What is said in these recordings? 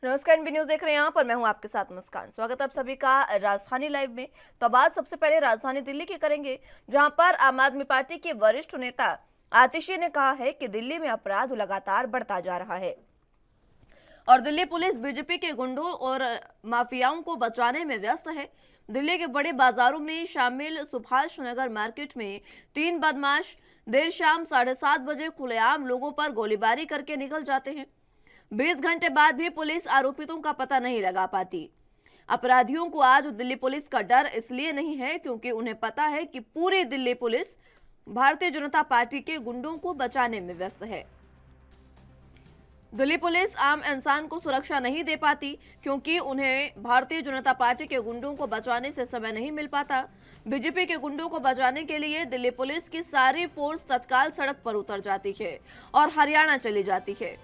नमस्कार, NB news देख रहे हैं यहाँ पर। मैं हूँ आपके साथ मुस्कान। स्वागत है आप सभी का राजधानी लाइव में। तो बात सबसे पहले राजधानी दिल्ली की करेंगे, जहां पर आम आदमी पार्टी के वरिष्ठ नेता आतिशी ने कहा है कि दिल्ली में अपराध लगातार बढ़ता जा रहा है और दिल्ली पुलिस बीजेपी के गुंडों और माफियाओं को बचाने में व्यस्त है। दिल्ली के बड़े बाजारों में शामिल सुभाष नगर मार्केट में 3 बदमाश देर शाम 7:30 बजे खुलेआम लोगों पर गोलीबारी करके निकल जाते हैं। 20 घंटे बाद भी पुलिस आरोपितों का पता नहीं लगा पाती। अपराधियों को आज दिल्ली पुलिस का डर इसलिए नहीं है क्योंकि उन्हें पता है कि पूरी दिल्ली पुलिस भारतीय जनता पार्टी के गुंडों को बचाने में व्यस्त है। दिल्ली पुलिस आम इंसान को सुरक्षा नहीं दे पाती क्योंकि उन्हें भारतीय जनता पार्टी के गुंडों को बचाने से समय नहीं मिल पाता। बीजेपी के गुंडों को बचाने के लिए दिल्ली पुलिस की सारी फोर्स तत्काल सड़क पर उतर जाती है और हरियाणा चली जाती है।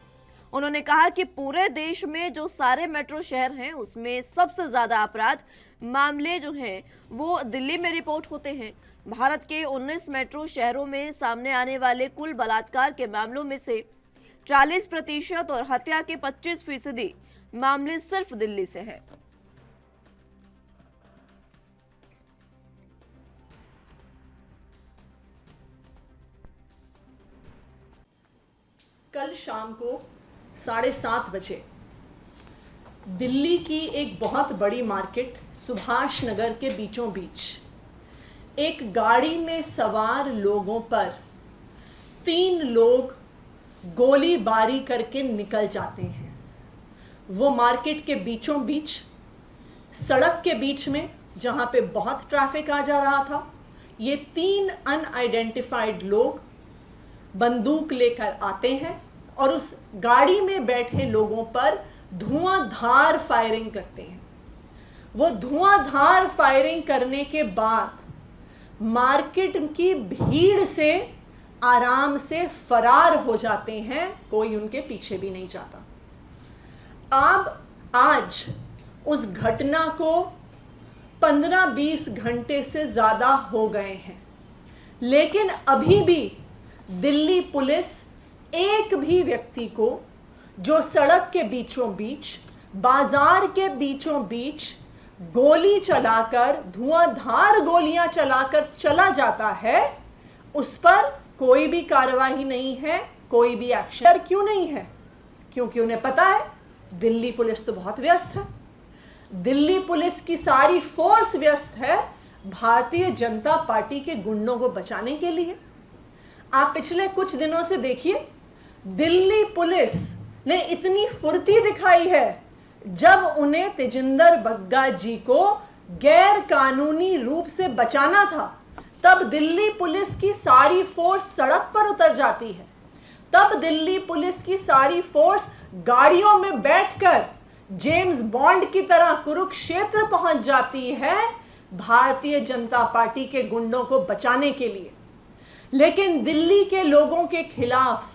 उन्होंने कहा कि पूरे देश में जो सारे मेट्रो शहर हैं उसमें सबसे ज्यादा अपराध मामले जो हैं वो दिल्ली में रिपोर्ट होते हैं। भारत के 19 मेट्रो शहरों में सामने आने वाले कुल बलात्कार के मामलों में से 40% और हत्या के 25% मामले सिर्फ दिल्ली से हैं। कल शाम को 7:30 बजे दिल्ली की एक बहुत बड़ी मार्केट सुभाष नगर के बीचों बीच एक गाड़ी में सवार लोगों पर 3 लोग गोलीबारी करके निकल जाते हैं। वो मार्केट के बीचों बीच सड़क के बीच में जहां पे बहुत ट्रैफिक आ जा रहा था, ये 3 अनआइडेंटिफाइड लोग बंदूक लेकर आते हैं और उस गाड़ी में बैठे लोगों पर धुआंधार फायरिंग करते हैं। वो धुआंधार फायरिंग करने के बाद मार्केट की भीड़ से आराम से फरार हो जाते हैं, कोई उनके पीछे भी नहीं जाता। अब आज उस घटना को 15-20 घंटे से ज्यादा हो गए हैं, लेकिन अभी भी दिल्ली पुलिस एक भी व्यक्ति को जो सड़क के बीचों बीच, बाजार के बीचों बीच गोली चलाकर, धुआंधार गोलियां चलाकर चला जाता है, उस पर कोई भी कार्रवाई नहीं है, कोई भी एक्शन क्यों नहीं है? क्योंकि उन्हें पता है दिल्ली पुलिस तो बहुत व्यस्त है। दिल्ली पुलिस की सारी फोर्स व्यस्त है भारतीय जनता पार्टी के गुंडों को बचाने के लिए। आप पिछले कुछ दिनों से देखिए, दिल्ली पुलिस ने इतनी फुर्ती दिखाई है जब उन्हें तेजिंदर बग्गा जी को गैर कानूनी रूप से बचाना था, तब दिल्ली पुलिस की सारी फोर्स सड़क पर उतर जाती है। तब दिल्ली पुलिस की सारी फोर्स गाड़ियों में बैठकर जेम्स बॉन्ड की तरह कुरुक्षेत्र पहुंच जाती है भारतीय जनता पार्टी के गुंडों को बचाने के लिए। लेकिन दिल्ली के लोगों के खिलाफ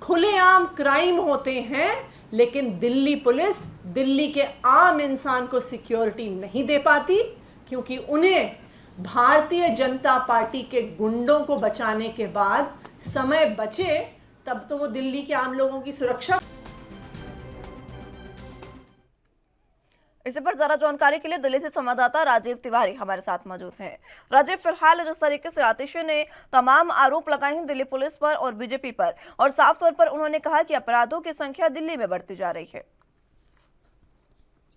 खुलेआम क्राइम होते हैं, लेकिन दिल्ली पुलिस दिल्ली के आम इंसान को सिक्योरिटी नहीं दे पाती क्योंकि उन्हें भारतीय जनता पार्टी के गुंडों को बचाने के बाद समय बचे तब तो वो दिल्ली के आम लोगों की सुरक्षा। इसी पर ज्यादा जानकारी के लिए दिल्ली से संवाददाता राजीव तिवारी हमारे साथ मौजूद हैं। राजीव, फिलहाल जिस तरीके से आतिशी ने तमाम आरोप लगाए हैं दिल्ली पुलिस पर और बीजेपी पर, और साफ तौर पर उन्होंने कहा कि अपराधों की संख्या दिल्ली में बढ़ती जा रही है।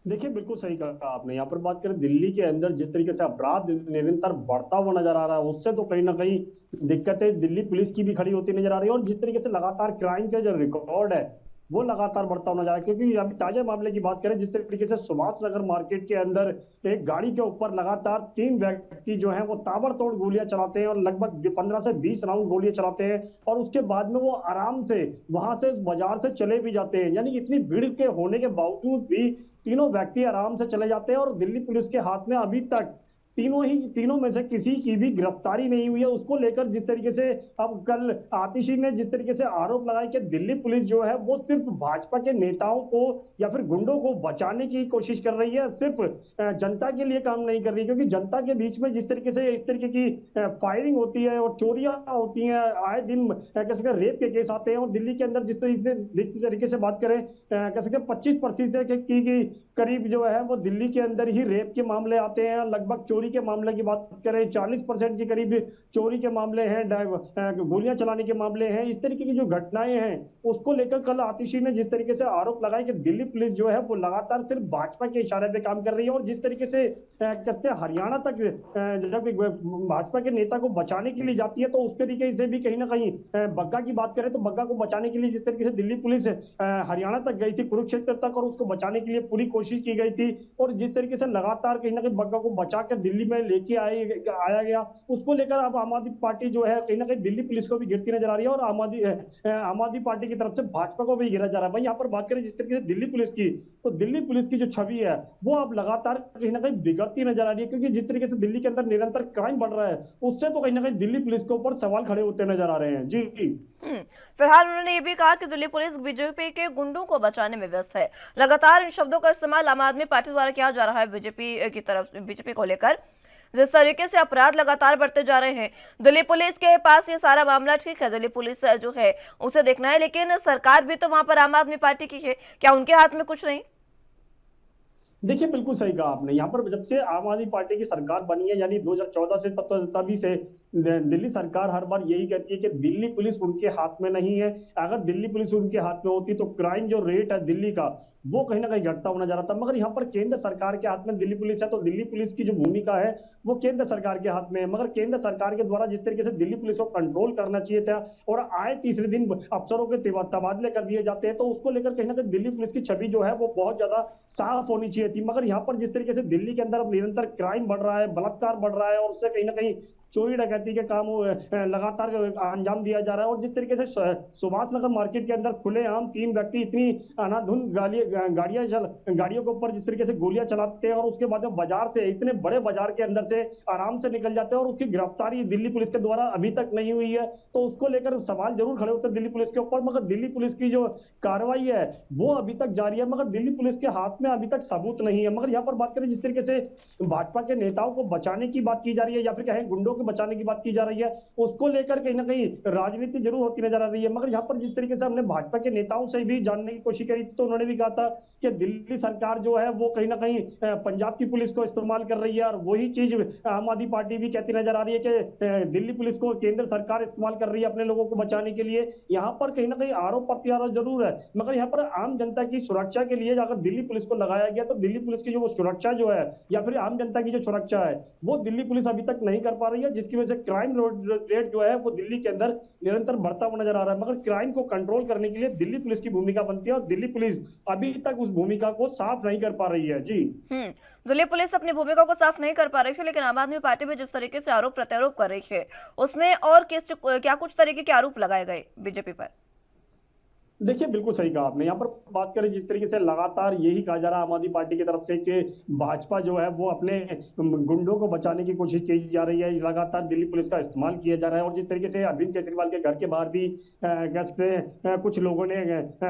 देखिए, बिल्कुल सही कहा आपने। यहाँ पर बात करें दिल्ली के अंदर जिस तरीके से अपराध निरंतर बढ़ता हुआ नजर आ रहा है, उससे तो कहीं ना कहीं दिक्कतें दिल्ली पुलिस की भी खड़ी होती नजर आ रही है। और जिस तरीके से लगातार क्राइम का जो रिकॉर्ड है वो लगातार बढ़ता हुआ नजर आ रहा है, क्योंकि अभी ताजा मामले की बात करें, जिस तरीके से सुभाष नगर मार्केट के अंदर एक गाड़ी के ऊपर लगातार 3 व्यक्ति जो हैं वो ताबड़तोड़ गोलियां चलाते हैं और लगभग 15 से 20 राउंड गोलियां चलाते हैं और उसके बाद में वो आराम से वहां से बाजार से चले भी जाते हैं। यानी इतनी भीड़ के होने के बावजूद भी तीनों व्यक्ति आराम से चले जाते हैं और दिल्ली पुलिस के हाथ में अभी तक तीनों में से किसी की भी गिरफ्तारी नहीं हुई है। उसको लेकर जिस तरीके से अब कल आतिशी ने जिस तरीके से आरोप लगाया कि दिल्ली पुलिस जो है वो सिर्फ भाजपा के नेताओं को या फिर गुंडों को बचाने की कोशिश कर रही है, सिर्फ जनता के लिए काम नहीं कर रही, क्योंकि जनता के बीच में जिस तरीके से इस तरीके की फायरिंग होती है और चोरियां होती हैं, आए दिन कह सकते रेप के केस आते हैं, और दिल्ली के अंदर जिस तरीके से बात करें कह सकते 25% की करीब जो है वो दिल्ली के अंदर ही रेप के मामले आते हैं। लगभग चोरी के मामले की बात करें 40% के करीब चोरी के मामले हैं, गोलियां चलाने के मामले हैं। इस तरीके की जो घटनाएं हैं उसको लेकर कल आतिशी ने जिस तरीके से आरोप लगाया कि दिल्ली पुलिस जो है वो लगातार सिर्फ भाजपा के इशारे पे काम कर रही है, और जिस तरीके से कहते हरियाणा तक जब भाजपा के नेता को बचाने के लिए जाती है तो उस तरीके से भी कहीं ना कहीं बग्गा की बात करें तो बग्गा को बचाने के लिए जिस तरीके से दिल्ली पुलिस हरियाणा तक गई थी, कुरुक्षेत्र तक, और उसको बचाने के लिए पूरी कोशिश की गई थी, और जिस तरीके से लगातार कहीं ना कहीं बग्गा को बचाकर दिल्ली में लेके आया गया, उसको लेकर अब आम आदमी पार्टी जो है कहीं ना कहीं दिल्ली पुलिस को भी गिरती नजर आ रही है, और आम आदमी पार्टी की तरफ से भाजपा को भी गिरा जा रहा है। भाई यहाँ पर बात करें जिस तरीके से दिल्ली पुलिस की, तो दिल्ली पुलिस की जो छवि है वो अब लगातार कहीं ना कहीं बिगड़ती नजर आ रही है, क्योंकि जिस तरीके से दिल्ली के अंदर निरंतर क्राइम बढ़ रहा है उससे तो कहीं ना कहीं दिल्ली पुलिस के ऊपर सवाल खड़े होते नजर आ रहे हैं। जी जी। फिलहाल उन्होंने ये भी कहा कि दिल्ली पुलिस बीजेपी के गुंडों को बचाने में व्यस्त है। लगातार इन शब्दों का इस्तेमाल आम आदमी पार्टी द्वारा किया जा रहा है बीजेपी की तरफ, बीजेपी को लेकर जिस तरीके से अपराध लगातार बढ़ते जा रहे हैं। दिल्ली पुलिस के पास ये सारा मामला ठीक है, दिल्ली पुलिस जो है उसे देखना है, लेकिन सरकार भी तो वहां पर आम आदमी पार्टी की है, क्या उनके हाथ में कुछ नहीं? देखिए बिल्कुल सही कहा आपने। यहाँ पर जब से आम आदमी पार्टी की सरकार बनी है यानी 2014 से, तभी से दिल्ली सरकार हर बार यही कहती है कि दिल्ली पुलिस उनके हाथ में नहीं है। अगर दिल्ली पुलिस उनके हाथ में होती तो क्राइम जो रेट है दिल्ली का वो कहीं ना कहीं घटता होना जा रहा था। मगर यहाँ पर केंद्र सरकार के हाथ में दिल्ली पुलिस है, तो दिल्ली पुलिस की जो भूमिका है वो केंद्र सरकार के हाथ में है। मगर केंद्र सरकार के द्वारा जिस तरीके से दिल्ली पुलिस को कंट्रोल करना चाहिए था और आए तीसरे दिन अफसरों के तबादले कर दिए जाते हैं, तो उसको लेकर कहीं ना कहीं दिल्ली पुलिस की छवि जो है वो बहुत ज्यादा साफ होनी चाहिए थी। मगर यहाँ पर जिस तरीके से दिल्ली के अंदर अब निरंतर क्राइम बढ़ रहा है, बलात्कार बढ़ रहा है, और उससे कहीं ना कहीं चोरी डकैती के काम लगातार अंजाम दिया जा रहा है, और जिस तरीके से सुभाष नगर मार्केट के अंदर खुलेआम 3 व्यक्ति इतनी अनाधुन गाड़ियों के ऊपर जिस तरीके से गोलियां चलाते हैं, और उसके बाद में बाजार से, इतने बड़े बाजार के अंदर से आराम से निकल जाते हैं, और उसकी गिरफ्तारी दिल्ली पुलिस के द्वारा अभी तक नहीं हुई है। तो उसको लेकर सवाल जरूर खड़े होते हैं दिल्ली पुलिस के ऊपर, मगर दिल्ली पुलिस की जो कार्रवाई है वो अभी तक जारी है, मगर दिल्ली पुलिस के हाथ में अभी तक सबूत नहीं है। मगर यहाँ पर बात करें जिस तरीके से भाजपा के नेताओं को बचाने की बात की जा रही है या फिर कहें गुंडों को बचाने की बात की जा रही है, उसको लेकर कहीं ना कहीं राजनीति जरूर होती नजर आ रही है। मगर यहाँ पर जिस तरीके से हमने भाजपा के नेताओं से भी जानने की कोशिश करी तो उन्होंने भी कहा था कि दिल्ली सरकार जो है वो कहीं ना कहीं पंजाब की पुलिस को इस्तेमाल कर रही है, और वही चीज आम आदमी पार्टी भी कहती नजर आ रही है कि दिल्ली पुलिस को केंद्र सरकार इस्तेमाल कर रही है अपने लोगों को बचाने के लिए। यहाँ पर कहीं ना कहीं आरोप प्रत्यारोप जरूर है, मगर यहाँ पर आम जनता की सुरक्षा के लिए अगर दिल्ली पुलिस को लगाया गया तो दिल्ली पुलिस की जो सुरक्षा जो है या फिर आम जनता की जो सुरक्षा है वो दिल्ली पुलिस अभी तक नहीं कर पा रही है, जिसकी वजह से क्राइम रेट जो है वो दिल्ली के अंदर निरंतर बढ़ता हुआ नजर आ रहा है। मगर क्राइम को कंट्रोल करने के लिए दिल्ली पुलिस की भूमिका बनती है, और दिल्ली पुलिस अभी तक उस भूमिका को साफ नहीं कर पा रही है। जी। दिल्ली पुलिस अपनी भूमिका को साफ नहीं कर पा रही है, लेकिन आम आदमी पार्टी में जिस तरीके से आरोप प्रत्यारोप कर रही है उसमें और क्या कुछ तरीके के आरोप लगाए गए बीजेपी पर? देखिए बिल्कुल सही कहा आपने। यहाँ पर बात करें जिस तरीके से लगातार यही कहा जा रहा है आम आदमी पार्टी की तरफ से कि भाजपा जो है वो अपने गुंडों को बचाने की कोशिश की जा रही है, लगातार दिल्ली पुलिस का इस्तेमाल किया जा रहा है, और जिस तरीके से अरविंद केजरीवाल के घर के बाहर भी कह सकते हैं कुछ लोगों ने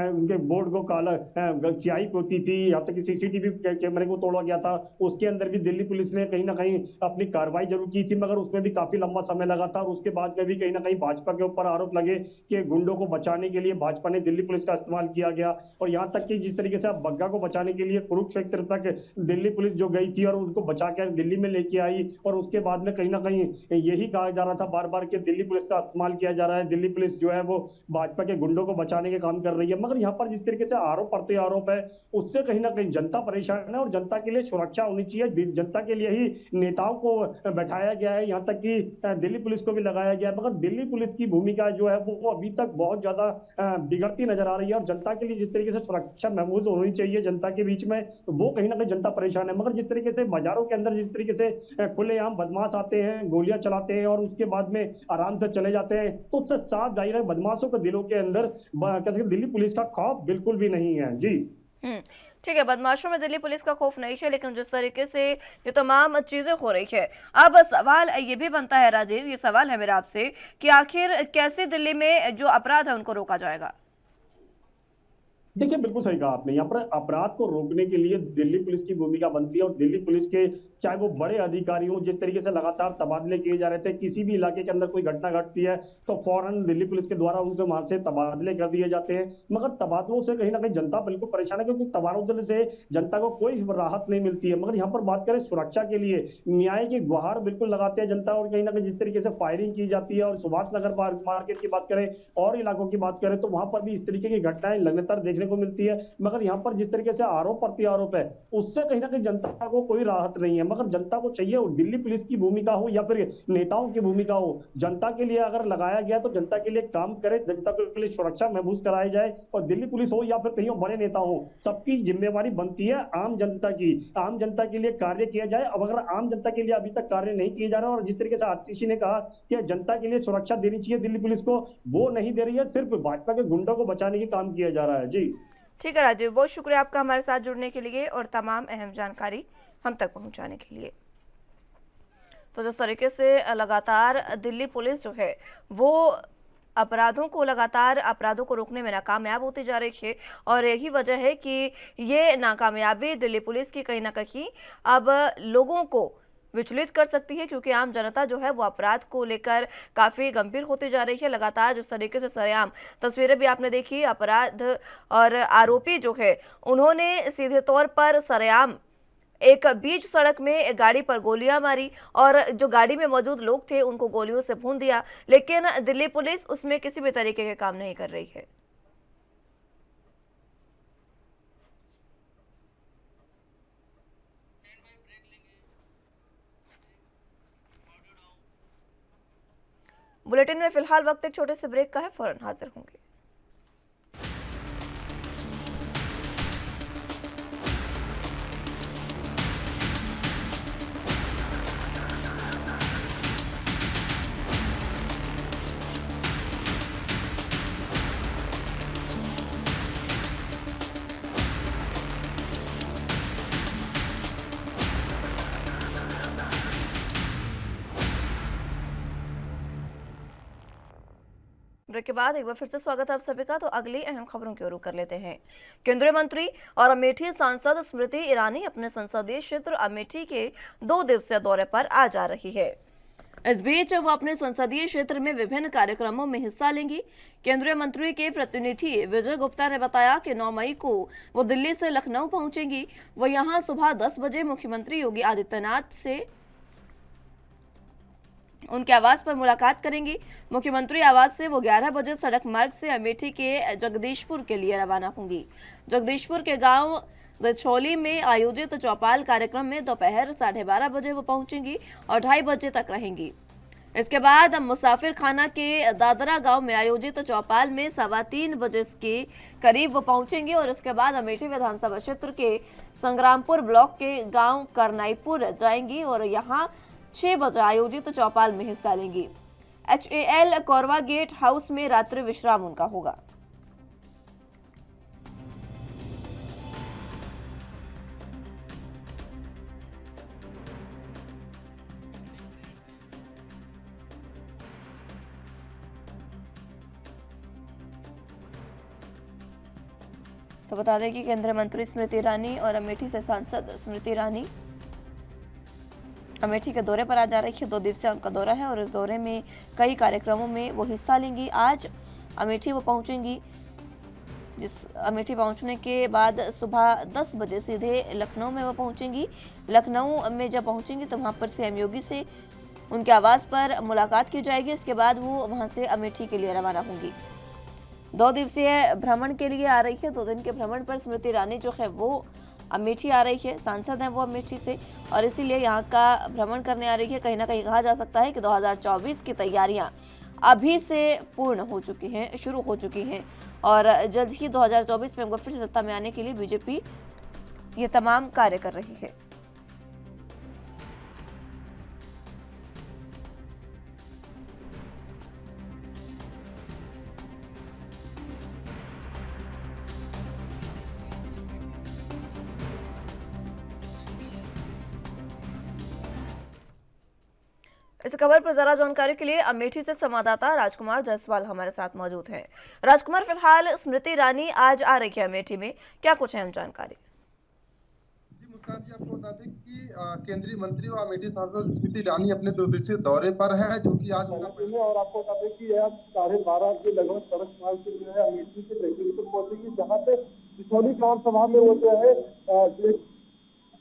उनके बोर्ड को काला स्याही पोती थी, यहाँ तक कि सीसीटीवी कैमरे को तोड़ा गया था, उसके अंदर भी दिल्ली पुलिस ने कहीं ना कहीं अपनी कार्रवाई जरूर की थी, मगर उसमें भी काफी लंबा समय लगा था, और उसके बाद में भी कहीं ना कहीं भाजपा के ऊपर आरोप लगे कि गुंडों को बचाने के लिए भाजपा ने पुलिस का इस्तेमाल किया गया। और यहां तक कि जिस तरीके से अब बग्गा को बचाने के लिए कुरुक्षेत्र तक दिल्ली पुलिस जो गई थी और उनको बचाकर दिल्ली में लेके आई, और उसके बाद में कहीं ना कहीं यही कहा जा रहा था बार बार कि दिल्ली पुलिस का इस्तेमाल किया जा रहा है, दिल्ली पुलिस जो है वो भाजपा के गुंडों को बचाने के काम कर रही है। मगर यहाँ पर जिस तरीके से आरोप प्रत्यारोप है उससे कहीं ना कहीं जनता परेशान है, और जनता के लिए सुरक्षा होनी चाहिए, जनता के लिए ही नेताओं को बैठाया गया है, यहाँ तक कि दिल्ली पुलिस को भी लगाया गया है। मगर दिल्ली पुलिस की भूमिका जो है वो अभी तक बहुत ज्यादा बिगड़ती नजर आ रही है, और जनता के लिए जिस तरीके से सुरक्षा महफूज होनी चाहिए जनता के बीच में, वो कहीं ना कहीं जनता परेशान है। मगर जिस तरीके से बाजारों के अंदर जिस तरीके से खुलेआम बदमाश आते हैं, गोलियां चलाते हैं और उसके बाद में आराम से चले जाते हैं, तो उससे साफ जाहिर है बदमाशों के दिलों के अंदर दिल्ली पुलिस का खौफ बिल्कुल भी नहीं है। जी। ठीक है, बदमाशों में दिल्ली पुलिस का खौफ नहीं है, लेकिन जिस तरीके से ये तमाम चीजें हो रही है, अब सवाल ये भी बनता है राजीव, ये सवाल है मेरा आपसे कि आखिर कैसे दिल्ली में जो अपराध है उनको रोका जाएगा। देखिए, बिल्कुल सही कहा आपने। यहाँ पर अपराध को रोकने के लिए दिल्ली पुलिस की भूमिका बनती है और दिल्ली पुलिस के चाहे वो बड़े अधिकारी हों, जिस तरीके से लगातार तबादले किए जा रहे थे, किसी भी इलाके के अंदर कोई घटना घटती है तो फौरन दिल्ली पुलिस के द्वारा उनके वहां से तबादले कर दिए जाते हैं। मगर तबादलों से कहीं ना कहीं जनता बिल्कुल परेशान है, क्योंकि तबादले से जनता को कोई राहत नहीं मिलती है। मगर यहाँ पर बात करें सुरक्षा के लिए, न्याय की गुहार बिल्कुल लगाते हैं जनता, और कहीं ना कहीं जिस तरीके से फायरिंग की जाती है, और सुभाष नगर मार्केट की बात करें और इलाकों की बात करें तो वहां पर भी इस तरीके की घटनाएं लगातार देखने को मिलती है। मगर यहाँ पर जिस तरीके से आरोप प्रत्यारोप है, उससे कहीं ना कहीं जनता को कोई राहत नहीं है। मगर जनता को चाहिए दिल्ली पुलिस की भूमिका हो या फिर नेताओं की भूमिका हो, जनता के लिए अगर लगाया गया तो जनता के लिए काम करे, जनता के लिए सुरक्षा महसूस कराई जाए। और दिल्ली पुलिस हो या फिर कहीं बड़े नेता हो, सबकी जिम्मेवारी बनती है आम जनता की, आम जनता के लिए कार्य किया जाए। अब अगर आम जनता के लिए अभी तक कार्य नहीं किए जा रहे, और जिस तरीके से आतिशी ने कहा कि जनता के लिए सुरक्षा देनी चाहिए दिल्ली पुलिस को, वो नहीं दे रही है, सिर्फ भाजपा के गुंडों को बचाने की काम किया जा रहा है। जी ठीक है राजीव, बहुत शुक्रिया आपका हमारे साथ जुड़ने के लिए और तमाम अहम जानकारी हम तक पहुंचाने के लिए। तो जिस तरीके से लगातार दिल्ली पुलिस जो है वो अपराधों को रोकने में नाकामयाब होती जा रही है, और यही वजह है कि ये नाकामयाबी दिल्ली पुलिस की कहीं ना कहीं अब लोगों को विचलित कर सकती है, क्योंकि आम जनता जो है वो अपराध को लेकर काफी गंभीर होती जा रही है। लगातार जिस तरीके से सरेआम तस्वीरें भी आपने देखी, अपराध और आरोपी जो है उन्होंने सीधे तौर पर सरेआम एक बीच सड़क में गाड़ी पर गोलियां मारी, और जो गाड़ी में मौजूद लोग थे उनको गोलियों से भून दिया, लेकिन दिल्ली पुलिस उसमें किसी भी तरीके के काम नहीं कर रही है। बुलेटिन में फिलहाल वक्त एक छोटे से ब्रेक का है, फौरन हाजिर होंगे। ब्रेक के बाद एक बार फिर से स्वागत है आप सभी का। तो अगली अहम खबरों की ओर रुख कर लेते हैं। केंद्रीय मंत्री और अमेठी सांसद स्मृति ईरानी अपने संसदीय क्षेत्र अमेठी के 2 दिवसीय दौरे पर आ जा रही है। इस बीच वो अपने संसदीय क्षेत्र में विभिन्न कार्यक्रमों में हिस्सा लेंगी। केंद्रीय मंत्री के प्रतिनिधि विजय गुप्ता ने बताया कि 9 मई को वो दिल्ली से लखनऊ पहुंचेंगी। वो यहां सुबह 10 बजे मुख्यमंत्री योगी आदित्यनाथ से उनके आवास पर मुलाकात करेंगी। मुख्यमंत्री आवास से वो 11 बजे सड़क मार्ग से अमेठी के जगदीशपुर के लिए रवाना होंगी। जगदीशपुर के गांव दछौली में आयोजित चौपाल कार्यक्रम में दोपहर 12:30 बजे वो पहुंचेंगी और 2:30 बजे तक रहेंगी। इसके बाद मुसाफिर खाना के दादरा गांव में आयोजित चौपाल में 3:15 बजे के करीब वो पहुंचेंगी, और इसके बाद अमेठी विधानसभा क्षेत्र के संग्रामपुर ब्लॉक के गांव करनाईपुर जाएंगी और यहां 6 बजे आयोजित चौपाल में हिस्सा लेंगी। HAL कोरवा गेट हाउस में रात्रि विश्राम उनका होगा। तो बता दें कि केंद्रीय मंत्री स्मृति ईरानी और अमेठी से सांसद स्मृति ईरानी अमेठी के दौरे पर आ जा रही है। 2 दिवसीय उनका दौरा है और इस दौरे में कई कार्यक्रमों में वो हिस्सा लेंगी। आज अमेठी वो पहुंचेंगी, जिस अमेठी पहुंचने के बाद सुबह 10 बजे सीधे लखनऊ में वो पहुंचेंगी। लखनऊ में जब पहुंचेंगी तो वहां पर सीएम योगी से उनके आवास पर मुलाकात की जाएगी। इसके बाद वो वहां से अमेठी के लिए रवाना होंगी। 2 दिवसीय भ्रमण के लिए आ रही है। 2 दिन के भ्रमण पर स्मृति ईरानी जो है वो अमेठी आ रही है। सांसद हैं वो अमेठी से, और इसीलिए यहाँ का भ्रमण करने आ रही है। कहीं ना कहीं कहा जा सकता है कि 2024 की तैयारियां अभी से पूर्ण हो चुकी हैं, शुरू हो चुकी हैं, और जल्द ही 2024 में फिर से सत्ता में आने के लिए बीजेपी ये तमाम कार्य कर रही है। इस खबर पर ज्यादा जानकारी के लिए अमेठी से संवाददाता राजकुमार जायसवाल हमारे साथ मौजूद हैं। राजकुमार, फिलहाल स्मृति ईरानी आज आ रही है अमेठी में, क्या कुछ अहम जानकारी? जी मुस्कान जी, आपको बता दें कि केंद्रीय मंत्री और अमेठी सांसद स्मृति ईरानी अपने 2 दिवसीय दौरे पर है, जो कि आज उनका पहले। और आपको बता दें कि आज 12:30 के लगभग सड़क मार्ग से जो है अमेठी से तहसील पहुंचेगी, जहाँ पे बिछौली ग्राम सभा में वो जो है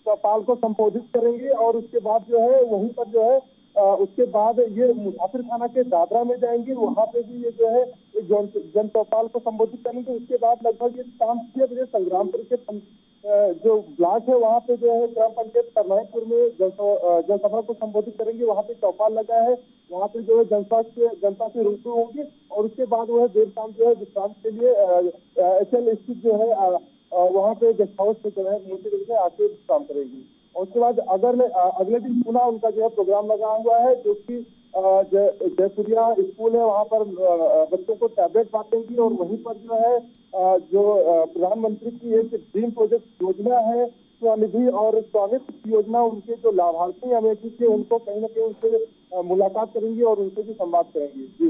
चौपाल को संबोधित करेंगे और उसके बाद जो है वहीं पर जो है उसके बाद ये मुसाफिर खाना के दादरा में जाएंगे, वहां पे भी ये जो है जन चौपाल को संबोधित करेंगे। उसके बाद लगभग ये शाम 6 बजे संग्रामपुर के जो ब्लॉक है वहां पे जो है ग्राम पंचायत करनाईपुर में जनसभा को संबोधित करेंगे। वहां पे चौपाल लगा है, वहां पे जो है जनता से रूबरू होंगे और उसके बाद वो है देर शाम जो है विश्राम के लिए HL स्थित जो है वहां पे गेस्ट हाउस पे जो है मुख्य रूप से आके विश्राम करेगी। और उसके बाद अगले दिन पुनः उनका जो है प्रोग्राम लगा हुआ है, जो कि जयपुरिया स्कूल है, वहां पर बच्चों को टैबलेट बांटेंगी और वहीं पर जो है जो प्रधानमंत्री की एक ड्रीम प्रोजेक्ट योजना है स्वनिधि और स्वामित्व योजना, उनके जो लाभार्थी अमेठी के उनको कहीं ना कहीं उनसे मुलाकात करेंगी और उनसे भी संवाद करेंगी। जी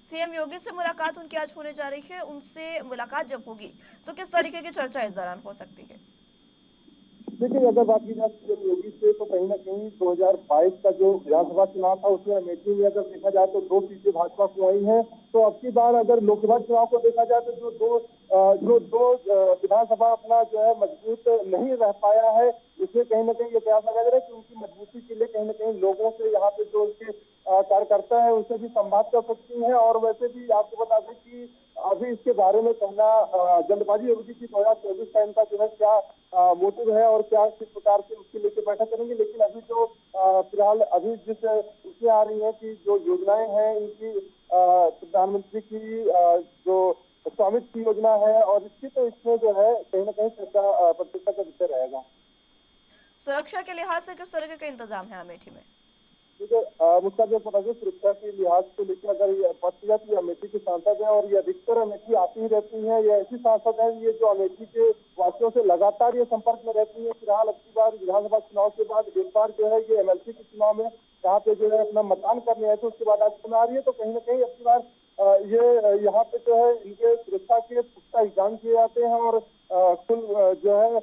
सीएम योगी से मुलाकात उनकी आज होने जा रही है। उनसे मुलाकात जब होगी तो किस तरीके की चर्चा इस दौरान हो सकती है? देखिए, अगर बात की जाए सीएम योगी से तो कहीं ना कहीं 2022 का जो विधानसभा चुनाव था उसमें अमेठी में अगर देखा जाए तो 2 सीटें भाजपा को आई हैं। तो अब की बार अगर लोकसभा चुनाव को देखा जाए तो जो दो विधानसभा अपना जो है मजबूत नहीं रह पाया है, इसमें कहीं ना कहीं ये प्रयास लगा जा रहा है कि उनकी मजबूती के लिए कहीं ना कहीं लोगों से यहाँ पे जो उनके कार्यकर्ता है उनसे भी संवाद कर सकती हैं। और वैसे भी आपको बता दें कि अभी इसके बारे में कहना जल्दबाजी होगी कि 2024 का इनका जो है क्या मोटिव है और क्या किस प्रकार से उसके लेके बैठक करेंगे। लेकिन अभी जो फिलहाल अभी जिस उसमें आ रही है कि जो योजनाएं हैं इनकी प्रधानमंत्री की जो स्वामित्व की योजना है और इसकी, तो इसमें जो है कहीं ना कहीं चर्चा प्रतिष्ठा का विषय रहेगा। सुरक्षा के लिहाज से किस तरह के इंतजाम है अमेठी में? मुझका जो पता है सुरक्षा के लिहाज को लेकर अगर बात की जाए तो अमेठी के सांसद हैं और ये अधिकतर अमेठी आती ही रहती हैं। ये ऐसी सांसद हैं ये जो अमेठी के वासियों से लगातार ये संपर्क में रहती है। फिलहाल अब की बार विधानसभा चुनाव के बाद एक बार जो है ये MLC के चुनाव में यहाँ पे जो है अपना मतदान करने आए थे, उसके बाद आज चुनाव आ रही है। तो कहीं ना कहीं अब की बार ये यहाँ पे जो है इनके सुरक्षा के पुख्ता इंतजाम किए जाते हैं और कुल जो है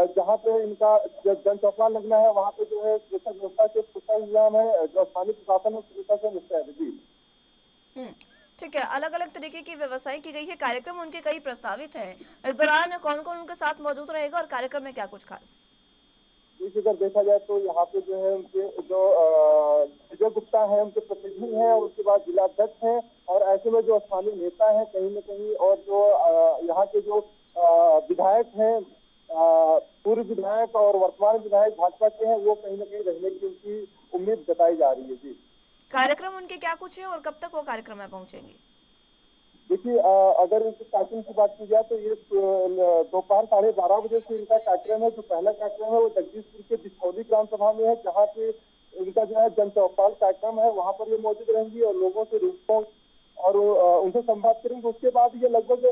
जहाँ पे इनका जन चौपाल लगना है वहाँ पे जो है सुरक्षा व्यवस्था के पुख्ता इंतजाम है, जो स्थानीय प्रशासन है सुरक्षा से मुस्तैद है। जी ठीक है, अलग अलग तरीके की व्यवस्थाएं की गई है, कार्यक्रम उनके कई प्रस्तावित हैं। इस दौरान कौन कौन उनके साथ मौजूद रहेगा और कार्यक्रम में क्या कुछ खास? अगर देखा जाए तो यहाँ पे जो है उनके जो विजय गुप्ता है उनके प्रतिनिधि हैं, उसके बाद जिलाध्यक्ष हैं और ऐसे में जो स्थानीय नेता हैं कहीं न कहीं और जो यहाँ के जो विधायक हैं, पूर्व विधायक और वर्तमान विधायक भाजपा के हैं, वो कहीं न कहीं रहने की उनकी उम्मीद जताई जा रही है। जी कार्यक्रम उनके क्या कुछ है और कब तक वो कार्यक्रम में पहुंचेंगे? देखिए, अगर इनके कार्यक्रम की बात की जाए तो ये दोपहर 12:30 बजे से इनका कार्यक्रम है। जो पहला कार्यक्रम है वो जगदीशपुर के बिछौली ग्राम सभा में है, जहाँ पे इनका जो है जन चौपाल कार्यक्रम है, वहाँ पर ये मौजूद रहेंगी और लोगों से रूबरू और उनसे संवाद करेंगे। उसके बाद ये लगभग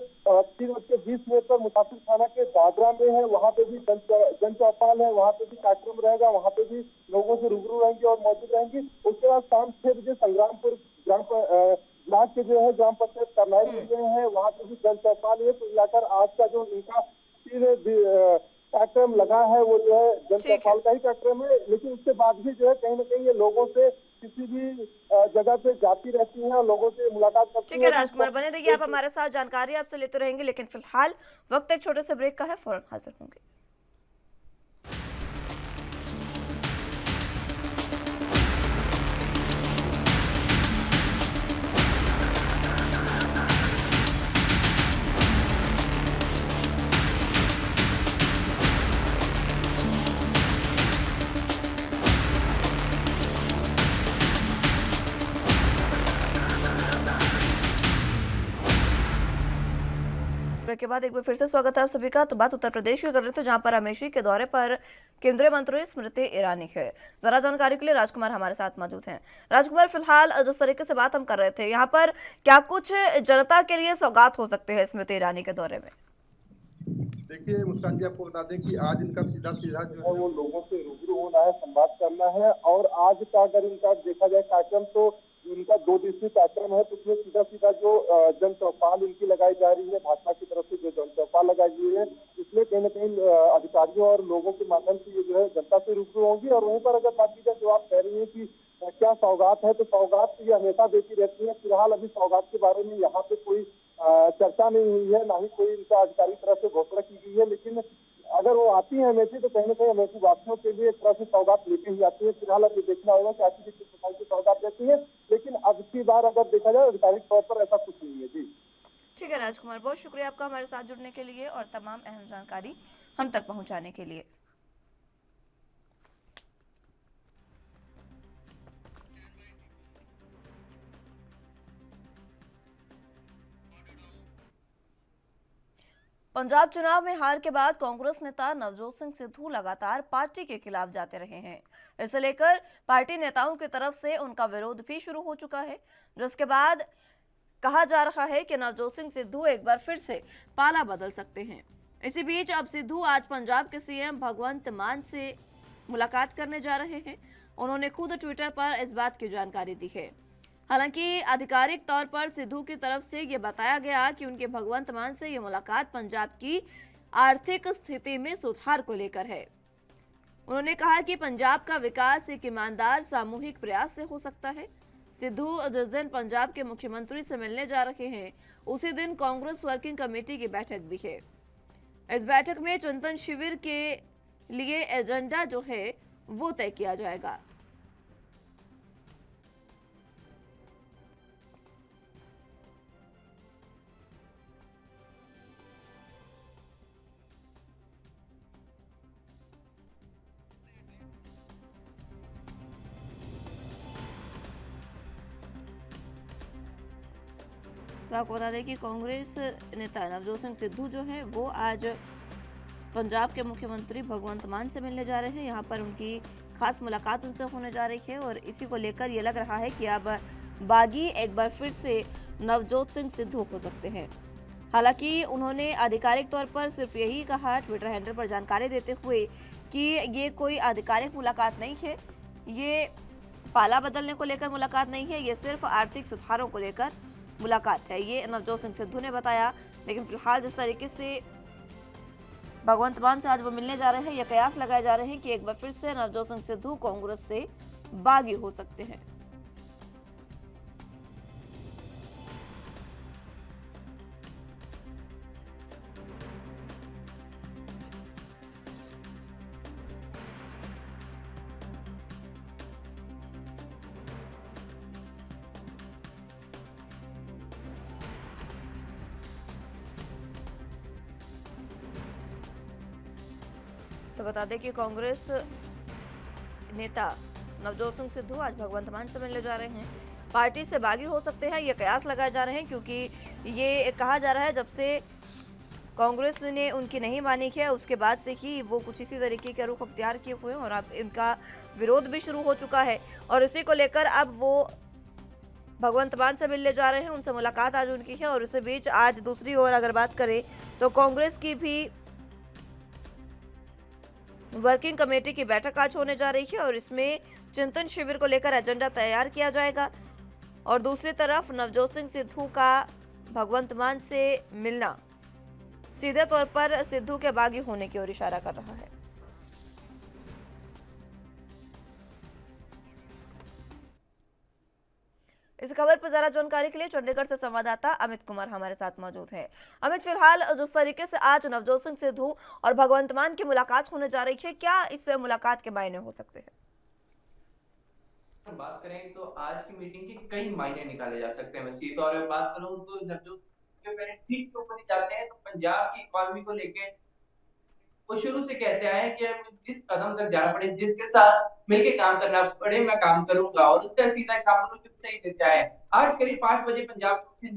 3:20 पर मुसाफिर खाना के दादरा में है, वहाँ पे भी जन चौपाल है, वहाँ पे भी कार्यक्रम रहेगा, वहाँ पे भी लोगों से रूबरू रहेंगे और मौजूद रहेंगी। उसके बाद शाम 6 बजे संग्रामपुर ब्लॉक के जो है ग्राम पंचायत करनाईपुर में है, वहाँ पे भी जन चौपाल है। तो मिलाकर आज का जो इनका 3 कार्यक्रम लगा है वो जो है जन चौपाल का ही कार्यक्रम है। लेकिन उसके बाद भी जो है कहीं ना कहीं ये लोगों से किसी भी जगह पे जाती रहती हैं और लोगों से मुलाकात करती हैं। ठीक है राजकुमार, बने रहिए आप हमारे साथ, जानकारी आपसे लेते रहेंगे। लेकिन फिलहाल वक्त एक छोटे से ब्रेक का है, फौरन हाजिर होंगे। के बाद एक बार फिर से स्वागत है आप सभी का। तो बात उत्तर प्रदेश की कर रहे थे, जहां पर अमेठी के दौरे पर केंद्रीय मंत्री स्मृति ईरानी है। जरा जानकारी के लिए राजकुमार हमारे साथ मौजूद हैं। राजकुमार, फिलहाल जिस तरीके से बात हम कर रहे थे, यहाँ पर क्या कुछ जनता के लिए सौगात हो सकते हैं स्मृति ईरानी के दौरे में? देखिए मुस्कान जी, आपको बता दें कि आज इनका सीधा सीधा जो है वो लोगों से रूबरू होना है, संवाद करना है। और आज का अगर इनका देखा जाए कार्यक्रम, तो इनका 2 दिवसीय कार्यक्रम है, तो उसमें सीधा सीधा जो जन चौपाल इनकी लगाई जा रही है, भाजपा की तरफ से जो जन चौपाल लगाई गई है, इसमें कहीं न कहीं अधिकारियों और लोगों के माध्यम से ये जो है जनता से रूबरू होंगी। और वहीं पर अगर बात की जाए, जो आप कह रही है कि क्या सौगात है, तो सौगात ये हमेशा देती रहती है। फिलहाल अभी सौगात के बारे में यहाँ पे कोई चर्चा नहीं हुई है, ना ही कोई इनका आधिकारिक तरफ से घोषणा की गई है। लेकिन अगर वो आती है अमेठी, तो कहीं ना कहीं अमेठी वासियों के लिए एक तरह से सौगात लेके ही आती है। फिलहाल अब ये देखना होगा कि आखिर किस प्रकार की सौगात देती है। लेकिन अब की बार अगर देखा जाए, आधिकारिक तौर पर ऐसा कुछ नहीं है। जी ठीक है राजकुमार, बहुत शुक्रिया आपका हमारे साथ जुड़ने के लिए और तमाम अहम जानकारी हम तक पहुंचाने के लिए। पंजाब चुनाव में हार के बाद कांग्रेस नेता नवजोत सिंह सिद्धू लगातार पार्टी के खिलाफ जाते रहे हैं। इसे लेकर पार्टी नेताओं की तरफ से उनका विरोध भी शुरू हो चुका है, जिसके बाद कहा जा रहा है कि नवजोत सिंह सिद्धू एक बार फिर से पाला बदल सकते हैं। इसी बीच अब सिद्धू आज पंजाब के सीएम भगवंत मान से मुलाकात करने जा रहे हैं। उन्होंने खुद ट्विटर पर इस बात की जानकारी दी है। हालांकि आधिकारिक तौर पर सिद्धू की तरफ से यह बताया गया कि उनके भगवंत मान से यह मुलाकात पंजाब की आर्थिक स्थिति में सुधार को लेकर है। उन्होंने कहा कि पंजाब का विकास एक ईमानदार सामूहिक प्रयास से हो सकता है। सिद्धू जिस दिन पंजाब के मुख्यमंत्री से मिलने जा रहे हैं, उसी दिन कांग्रेस वर्किंग कमेटी की बैठक भी है। इस बैठक में चिंतन शिविर के लिए एजेंडा जो है वो तय किया जाएगा। तो आपको बता दें कि कांग्रेस नेता नवजोत सिंह सिद्धू जो हैं वो आज पंजाब के मुख्यमंत्री भगवंत मान से मिलने जा रहे हैं। यहाँ पर उनकी खास मुलाकात उनसे होने जा रही है और इसी को लेकर ये लग रहा है कि अब बागी एक बार फिर से नवजोत सिंह सिद्धू हो सकते हैं। हालांकि उन्होंने आधिकारिक तौर पर सिर्फ यही कहा ट्विटर हैंडल पर जानकारी देते हुए कि ये कोई आधिकारिक मुलाकात नहीं है, ये पाला बदलने को लेकर मुलाकात नहीं है, ये सिर्फ आर्थिक सुधारों को लेकर मुलाकात है, ये नवजोत सिंह सिद्धू ने बताया। लेकिन फिलहाल जिस तरीके से भगवंत मान से आज वो मिलने जा रहे हैं, ये कयास लगाए जा रहे हैं कि एक बार फिर से नवजोत सिंह सिद्धू कांग्रेस से बागी हो सकते हैं। तो बता दें कि कांग्रेस नेता नवजोत सिंह सिद्धू आज भगवंत मान से मिलने जा रहे हैं, पार्टी से बागी हो सकते हैं, ये कयास लगाए जा रहे हैं। क्योंकि ये कहा जा रहा है जब से कांग्रेस ने उनकी नहीं मानी है, उसके बाद से ही वो कुछ इसी तरीके के रुख अख्तियार किए हुए हैं और अब इनका विरोध भी शुरू हो चुका है। और इसी को लेकर अब वो भगवंत मान से मिलने जा रहे हैं, उनसे मुलाकात आज उनकी है। और इसी बीच आज दूसरी ओर अगर बात करें तो कांग्रेस की भी वर्किंग कमेटी की बैठक आज होने जा रही है और इसमें चिंतन शिविर को लेकर एजेंडा तैयार किया जाएगा। और दूसरी तरफ नवजोत सिंह सिद्धू का भगवंत मान से मिलना सीधे तौर पर सिद्धू के बागी होने की ओर इशारा कर रहा है। इस खबर पर ज्यादा जानकारी के लिए चंडीगढ़ से संवाददाता अमित कुमार हमारे साथ मौजूद हैं। अमित, फिलहाल जिस तरीके से आज नवजोत सिंह सिद्धू और भगवंत मान की मुलाकात होने जा रही है, क्या इस मुलाकात के मायने हो सकते हैं? बात करें तो आज की मीटिंग के कई मायने निकाले जा सकते हैं। मैं सीधे तौर पर बात करूं तो नवजोत के पहले ठीक के ऊपर ही जाते हैं तो पंजाब की इकोनॉमी को लेके वो शुरू से कहते आए हैं कि जिस कदम तक जाना पड़े, जिसके साथ मिलके काम करना पड़े, मैं काम करूंगा। और उसका सीधा काम शुरू से ही देता है। आज करीब 5 बजे पंजाब के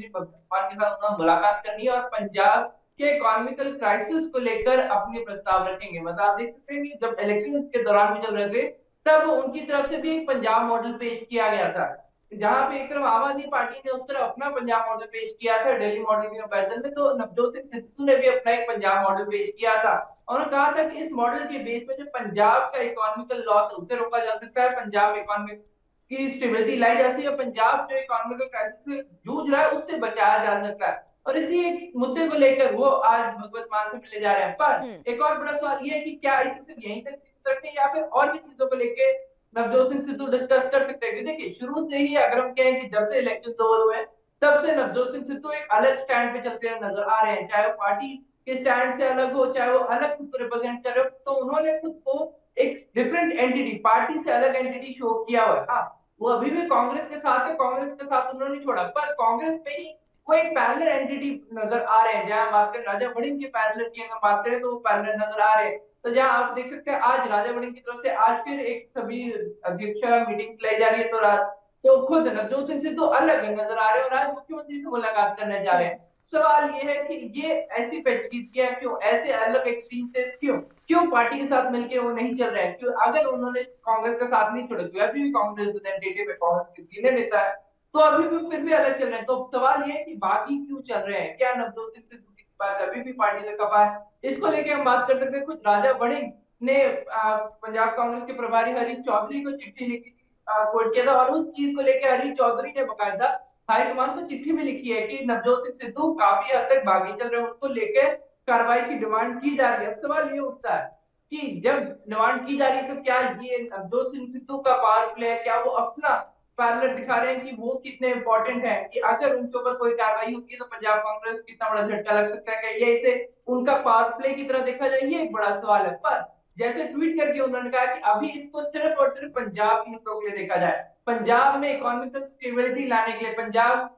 साथ मुलाकात करनी है और पंजाब के इकोनॉमिकल क्राइसिस को लेकर अपने प्रस्ताव रखेंगे। मतलब आप देख सकते हैं कि जब इलेक्शन के दौरान भी चल रहे थे तब उनकी तरफ से भी एक पंजाब मॉडल पेश किया गया था जहां पे एक तरफ आम आदमी पार्टी ने उस तरफ अपना पंजाब मॉडल पेश किया था दिल्ली मॉडल के कंपैरिजन में, तो नवजोत सिंह सिद्धू ने भी अपना एक पंजाब मॉडल पेश किया था। उन्होंने कहा था कि इस मॉडल के बेस पे जो पंजाब का इकोनॉमिकल लॉस उसे रोका जा सकता है, पंजाब इकोनॉमिक की स्टेबिलिटी लाई जा सकती है, पंजाब जो इकोनॉमिकल क्राइसिस से जूझ रहा है उससे बचाया जा सकता है। और इसी एक मुद्दे को लेकर वो आज भगवत मान से मिलने जा रहे हैं। पर एक और बड़ा सवाल ये है कि क्या इसे सिर्फ यहीं तक सीमित रखें या फिर और भी चीजों को लेकर नवजोत सिंह सिद्धू डिस्कस कर सकते हैं। देखिए शुरू से ही अगर हम कहें कि जब से इलेक्शन ओवर हुए तब से नवजोत सिंह सिद्धू एक अलग स्टैंड पे चलते हुए नजर आ रहे हैं, चाहे वो पार्टी के स्टैंड से अलग हो, चाहे वो अलग खुद को रिप्रेजेंट करे, तो उन्होंने खुद को एक डिफरेंट एंटिटी, पार्टी से अलग एंटिटी शो किया हुआ है। हाँ, वो अभी भी कांग्रेस के साथ है, कांग्रेस के साथ उन्होंने छोड़ा, पर कांग्रेस पे ही वो एक पैरेलल एंटिटी नजर आ रहे हैं। जहां बात करें राजा वड़िंग की पैरेलल की अगर बात करें तो वो पैरेलल नजर आ रहे हैं। तो जहां आप देख सकते हैं आज राजा वड़िंग की तरफ से आज फिर एक सभी अध्यक्ष मीटिंग लाई जा रही है, तो खुद नवजोत सिंह सिद्धू अलग नजर आ रहे हैं और आज मुख्यमंत्री से मुलाकात करने जा रहे हैं। सवाल ये है कि ये ऐसी पेचीदगियां क्यों, ऐसे अलग एक्सट्रीम से क्यों क्यों पार्टी के साथ मिलके वो नहीं चल रहे हैं? क्यों अगर उन्होंने कांग्रेस का साथ नहीं छोड़ा, क्यों अभी भी कांग्रेस रिप्रेजेंटेटिव है, कांग्रेस के सीनियर नेता है, तो अभी भी फिर भी अलग चल रहे हैं। तो सवाल ये है कि बाकी क्यों चल रहे हैं? क्या नवजोत सिंह सिद्धू की बात अभी भी पार्टी से कपा है? इसको लेके हम बात कर सकते हैं। खुद राजा वड़िंग ने पंजाब कांग्रेस के प्रभारी हरीश चौधरी को चिट्ठी लिखी, कोर्ट किया था, और उस चीज को लेकर हरीश चौधरी ने बकायदा हाईकमान को चिट्ठी में लिखी है कि नवजोत सिंह सिद्धू काफी हद तक बागी चल रहे हैं, उसको लेकर कार्रवाई की डिमांड की जा रही है। अब सवाल ये उठता है कि जब डिमांड की जा रही है तो क्या ये नवजोत सिंह सिद्धू का पावर प्ले है? क्या वो अपना पैरेलल दिखा रहे हैं कि वो कितने इंपॉर्टेंट है, कि अगर उनके ऊपर कोई कार्रवाई होती है तो पंजाब कांग्रेस कितना बड़ा झटका लग सकता है? या इसे उनका पावर प्ले की तरह देखा जाए, ये एक बड़ा सवाल है। पर जैसे ट्वीट करके उन्होंने कहा कि अभी इसको सिर्फ और सिर्फ पंजाब के हितों के लिए देखा जाए, पंजाब में इकोनॉमिकल स्टेबिलिटी लाने के लिए, पंजाब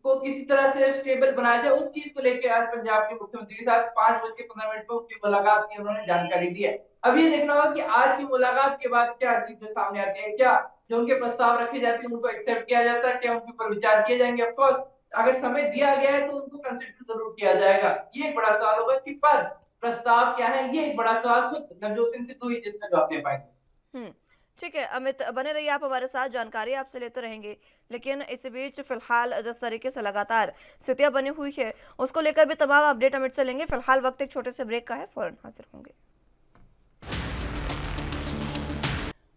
को किसी तरह से स्टेबल बनाया जाए, उस चीज को लेकर आज पंजाब के मुख्यमंत्री के साथ 5:15 पर उनकी मुलाकात की उन्होंने जानकारी दी है। अब ये देखना होगा कि आज की मुलाकात के बाद क्या चीजें सामने आती है, क्या जो उनके प्रस्ताव रखे जाते हैं उनको एक्सेप्ट किया जाता है, क्या उनके ऊपर विचार किए जाएंगे? ऑफकोर्स अगर समय दिया गया है तो उनको कंसिडर जरूर किया जाएगा, ये एक बड़ा सवाल होगा कि पर प्रस्ताव क्या है, ये एक बड़ा सवाल खुद नवजोत सिंह सिद्धू ही जिसका जवाब दे पाएंगे। ठीक है अमित, बने रहिए आप हमारे साथ, जानकारी आपसे लेते रहेंगे। लेकिन इस बीच फिलहाल जिस तरीके से लगातार स्थितियां बनी हुई है उसको लेकर भी तमाम अपडेट अमित से लेंगे। फिलहाल वक्त एक छोटे से ब्रेक का है, फौरन हाजिर होंगे।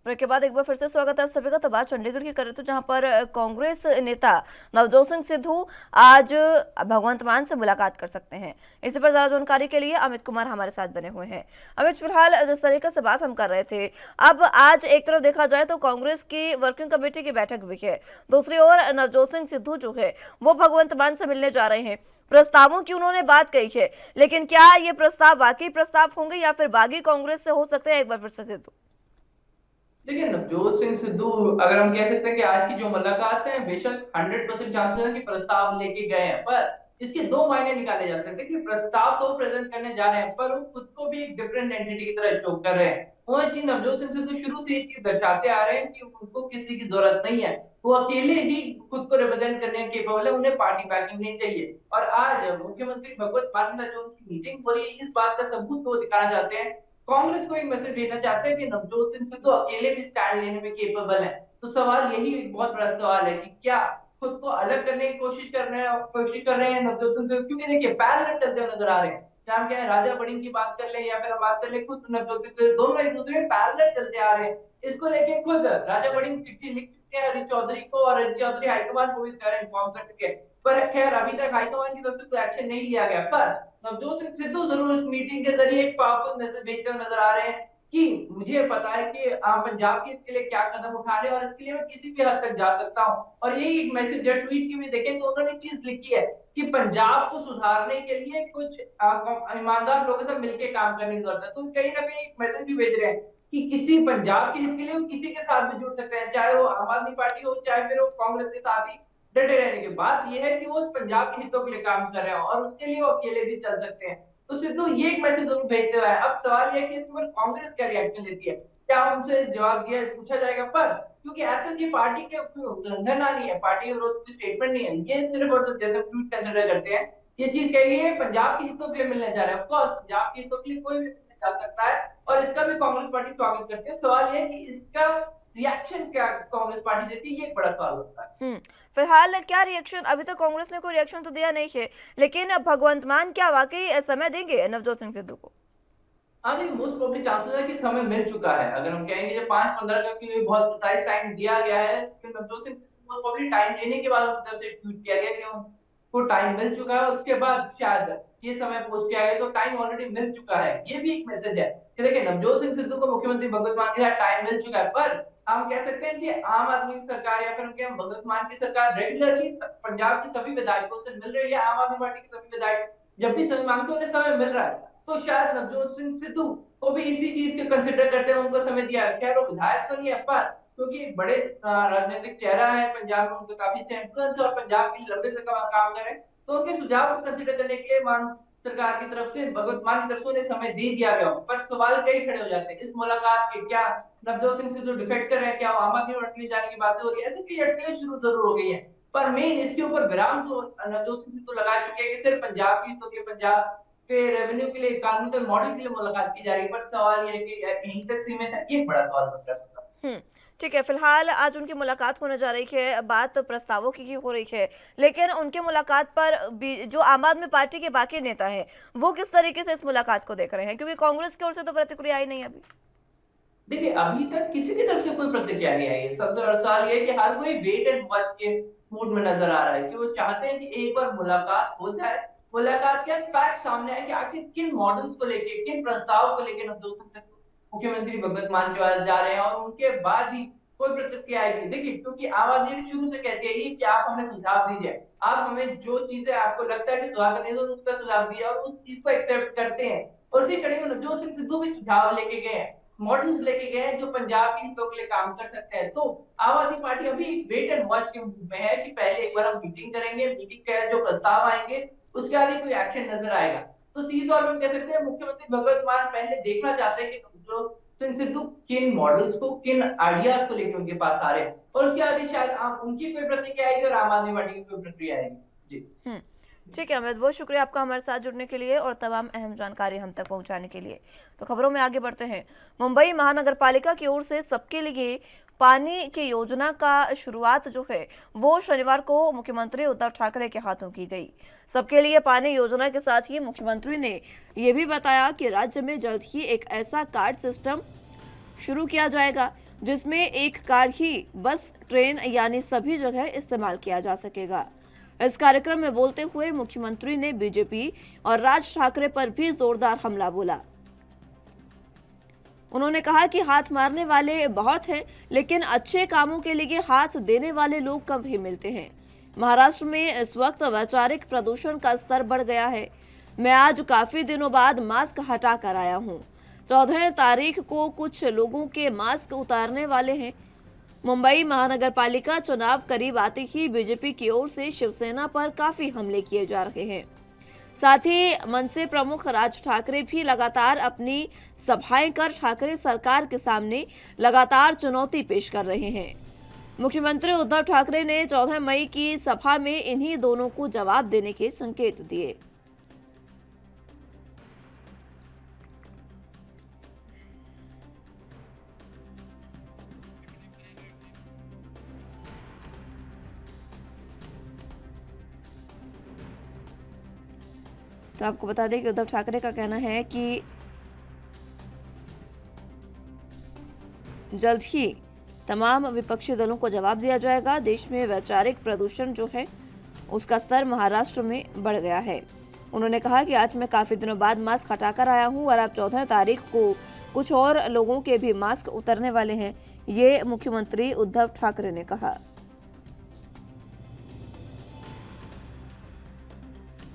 ब्रेक के बाद एक बार फिर से स्वागत है आप सभी का। तो बात चंडीगढ़ की करें तो जहां पर कांग्रेस नेता नवजोत सिंह सिद्धू आज भगवंत मान से मुलाकात कर सकते हैं। इसी पर ज्यादा जानकारी के लिए अमित कुमार हमारे साथ बने हुए हैं। अमित, फिलहाल जिस तरीके से बात हम कर रहे थे, अब आज एक तरफ देखा जाए तो कांग्रेस की वर्किंग कमेटी की बैठक भी है, दूसरी ओर नवजोत सिंह सिद्धू जो है वो भगवंत मान से मिलने जा रहे हैं। प्रस्तावों की उन्होंने बात कही है, लेकिन क्या ये प्रस्ताव वाकई प्रस्ताव होंगे या फिर बागी कांग्रेस से हो सकते हैं? एक बार फिर से सिद्धू। देखिए नवजोत सिंह सिद्धू, अगर हम कह सकते हैं कि आज की जो मुलाकात है बेशक 100% चांसेस है कि प्रस्ताव लेके गए हैं, पर इसके दो मायने निकाले जा सकते हैं कि प्रस्ताव तो प्रेजेंट करने जा रहे हैं पर वो खुद को भी एक डिफरेंट एंटिटी की तरह शो कर रहे हैं। वो चीज नवजोत सिंह सिद्धू शुरू से ये चीज दर्शाते आ रहे हैं कि उनको किसी की जरूरत नहीं है, वो अकेले ही खुद को रिप्रेजेंट करने के केपेबल है, उन्हें पार्टी बैकिंग नहीं चाहिए। और आज मुख्यमंत्री भगवत मान जो उनकी मीटिंग हो रही है, इस बात का सबूत वो दिखाना चाहते हैं, कांग्रेस को एक मैसेज भेजना चाहते हैं कि नवजोत सिंह सिद्धू अकेले भी स्टैंड लेने में केपेबल है। तो सवाल यही एक बहुत बड़ा सवाल है कि क्या खुद को अलग करने की कोशिश कर रहे हैं नवजोत सिंह सिद्धू, क्योंकि देखिए पैरेलल चलते हुए नजर आ रहे हैं। चाहे क्या है राजा वड़िंग की बात कर ले या फिर हम बात कर ले खुद नवजोत सिंह सिद्धू, दोनों एक दूसरे पैरेलल चलते आ रहे हैं। इसको लेके खुद राजा वड़िंग चिट्ठी लिख चुके हैं हरीश चौधरी को, और हरीश चौधरी हाईकमान को इस तरह इन्फॉर्म कर चुके हैं, पर खैर अभी तक हाईकमान की तरफ से कोई एक्शन नहीं लिया गया। पर नवजोत सिंह सिद्धू जरूर इस मीटिंग के जरिए एक पावरफुल मैसेज भेजते हुए नजर आ रहे हैं कि मुझे पता है कि पंजाब के इसके लिए क्या कदम उठा रहे हैं और इसके लिए मैं किसी भी हद तक जा सकता हूं। और यही एक मैसेज जब ट्वीट की भी देखें तो उन्होंने चीज लिखी है कि पंजाब को सुधारने के लिए कुछ ईमानदार लोगों से मिलकर काम करने की जरूरत है। तो कहीं ना कहीं एक मैसेज भी भेज रहे हैं कि किसी पंजाब के हित के लिए वो किसी के साथ भी जुड़ सकते हैं, चाहे वो आम आदमी पार्टी हो चाहे फिर वो कांग्रेस के साथ ही डटे रहने की। बात यह है कि वो पंजाब के हितों के लिए काम कर रहे हैं और उसके लिए वो अकेले भी चल सकते हैं। तो सिद्धू ये एक मैसेज जरूर भेजते हुए। अब सवाल ये है कि इसके ऊपर कांग्रेस क्या रिएक्शन लेती है, क्या उनसे जवाब दिया पूछा जाएगा? पर क्योंकि ऐसा ये पार्टी के उल्लंघन नहीं है, पार्टी विरोध की स्टेटमेंट नहीं है, ये सिर्फ और सिर्फ जैसे ट्वीट कंसिडर करते हैं, ये चीज कही है पंजाब के हितों के लिए मिलने जा रहा है। ऑफकोर्स पंजाब के हितों के लिए कोई भी जा सकता है और इसका भी कांग्रेस पार्टी स्वागत करती है। सवाल ये है कि इसका रिएक्शन क्या कांग्रेस पार्टी देती है, ये एक बड़ा सवाल होता है। फिलहाल क्या रिएक्शन, अभी तक कांग्रेस ने कोई रिएक्शन तो दिया नहीं है, लेकिन भगवंत मान क्या वाकई समय देंगे नवजोत सिंह सिद्धू को? हाँ देखिए, मोस्ट प्रोबेबली चांसेस है कि समय मिल चुका है। अगर हम कहेंगे जो 5-15 का कि बहुत प्रिसाइज टाइम दिया गया है, कि Navjot Singh most probably time लेने के बाद उनकी तरफ से ट्वीट किया गया कि उनको टाइम मिल चुका है, और उसके बाद शायद ये समय पोस्ट किया गया, तो टाइम ऑलरेडी मिल चुका है। ये भी एक मैसेज है कि देखिए, नवजोत सिंह सिद्धू को मुख्यमंत्री भगवंत मान के साथ टाइम मिल चुका है, पर हम कह सकते हैं कि आम आदमी की सरकार या फिर हम कहें भगवंत मान की सरकार रेगुलरली पंजाब के सभी विधायकों से मिल रही है। आम आदमी पार्टी के सभी विधायक जब भी समय मांगते हैं, उन्हें समय मिल रहा है। तो शायद नवजोत सिंह सिद्धू को भी इसी चीज के कंसिडर करते हैं, उनको समय दिया है। खैर वो विधायक तो नहीं है, पर क्योंकि एक बड़े राजनीतिक चेहरा है पंजाब में, उनका काफी इन्फ्लुएंस और पंजाब के लिए लंबे से काम करे, तो उनके सुझाव को कंसिडर करने के लिए मान सरकार की तरफ से, भगवंत मान की तरफ से उन्हें समय दे दिया गया। पर सवाल कई खड़े हो जाते हैं इस मुलाकात के, क्या नवजोत सिंह सिद्धू डिफेक्टर है, क्या वो आम आदमी पार्टी में जाने की बातें हो रही है, ऐसी कई अटकलें शुरू जरूर हो गई है। पर मेन इसके ऊपर विराम तो नवजोत सिंह सिद्धू लगा चुके हैं कि सिर्फ पंजाब की, तो पंजाब के रेवेन्यू के लिए, इकोनॉमिकल मॉडल के लिए मुलाकात की जा रही है। पर सवाल ये है कि यहीं तक सीमित है, ये एक बड़ा सवाल बन रहा है। ठीक है, फिलहाल आज उनकी मुलाकात होने जा रही है, बात तो प्रस्तावों की ही हो रही है, लेकिन उनके मुलाकात पर जो आम आदमी पार्टी के बाकी नेता हैं वो किस तरीके से इस मुलाकात को देख रहे हैं, क्योंकि कांग्रेस की ओर से तो प्रतिक्रिया आई नहीं अभी। देखिए, अभी तक किसी की तरफ से कोई प्रतिक्रिया नहीं आई है। सबसे बड़ा सवाल ये है कि हर कोई वेट एंड वॉच के मूड में नजर आ रहा है, कि वो चाहते हैं कि एक बार मुलाकात हो जाए, मुलाकात के फैक्ट सामने आए कि आखिर किन मॉडल्स को लेके, किन प्रस्ताव को लेके नवजोत सिंह सिद्धू मुख्यमंत्री भगवंत मान के पास जा रहे हैं, और उनके बाद ही कोई प्रतिक्रिया आएगी। देखिए, क्योंकि आम आदमी पार्टी शुरू से कहती है कि आप हमें सुझाव दीजिए, आप हमें जो चीजें आपको लगता है कि सुधार करनी है, तो उसका सुझाव दिया, और उस चीज को एक्सेप्ट करते हैं। और उसी कड़ी में नवजोत सिंह सिद्धू भी सुझाव लेके गए हैं, मॉडल्स लेके गए हैं जो पंजाब के हितों के लिए काम कर सकते हैं। तो आम आदमी पार्टी अभी एक वेट एंड वॉच के मूड में है कि पहले एक बार हम मीटिंग करेंगे, मीटिंग के जो प्रस्ताव आएंगे उसके आगे कोई एक्शन नजर आएगा। तो सीधे तौर पर कह सकते हैं मुख्यमंत्री भगवंत मान पहले देखना चाहते हैं कि नवजोत सिंह सिद्धू किन मॉडल्स को, किन आइडियाज को लेकर उनके पास आ रहे हैं, और उसके आगे शायद उनकी कोई प्रतिक्रिया आएगी और आम आदमी पार्टी की कोई प्रतिक्रिया आएगी। जी ठीक है अमित, बहुत शुक्रिया आपका हमारे साथ जुड़ने के लिए और तमाम अहम जानकारी हम तक पहुंचाने के लिए। तो खबरों में आगे बढ़ते हैं। मुंबई महानगर पालिका की ओर से सबके लिए पानी की योजना का शुरुआत जो है वो शनिवार को मुख्यमंत्री उद्धव ठाकरे के हाथों की गई। सबके लिए पानी योजना के साथ ही मुख्यमंत्री ने यह भी बताया कि राज्य में जल्द ही एक ऐसा कार्ड सिस्टम शुरू किया जाएगा जिसमें एक कार्ड ही बस, ट्रेन यानी सभी जगह इस्तेमाल किया जा सकेगा। इस कार्यक्रम में बोलते हुए मुख्यमंत्री ने बीजेपी और राज ठाकरे पर भी जोरदार हमला बोला। उन्होंने कहा कि हाथ मारने वाले बहुत हैं, लेकिन अच्छे कामों के लिए हाथ देने वाले लोग कम ही मिलते हैं। महाराष्ट्र में इस वक्त वैचारिक प्रदूषण का स्तर बढ़ गया है। मैं आज काफी दिनों बाद मास्क हटा कर आया हूँ। 14 तारीख को कुछ लोगों के मास्क उतारने वाले हैं। मुंबई महानगर पालिका चुनाव करीब आते ही बीजेपी की ओर से शिवसेना पर काफी हमले किए जा रहे हैं। साथ ही मनसे प्रमुख राज ठाकरे भी लगातार अपनी सभाएं कर ठाकरे सरकार के सामने लगातार चुनौती पेश कर रहे हैं। मुख्यमंत्री उद्धव ठाकरे ने 14 मई की सभा में इन्हीं दोनों को जवाब देने के संकेत दिए। तो आपको बता दें कि उद्धव ठाकरे का कहना है कि जल्द ही तमाम विपक्षी दलों को जवाब दिया जाएगा। देश में वैचारिक प्रदूषण जो है उसका स्तर महाराष्ट्र में बढ़ गया है। उन्होंने कहा कि आज मैं काफी दिनों बाद मास्क हटाकर आया हूं और अब 14 तारीख को कुछ और लोगों के भी मास्क उतरने वाले हैं, ये मुख्यमंत्री उद्धव ठाकरे ने कहा।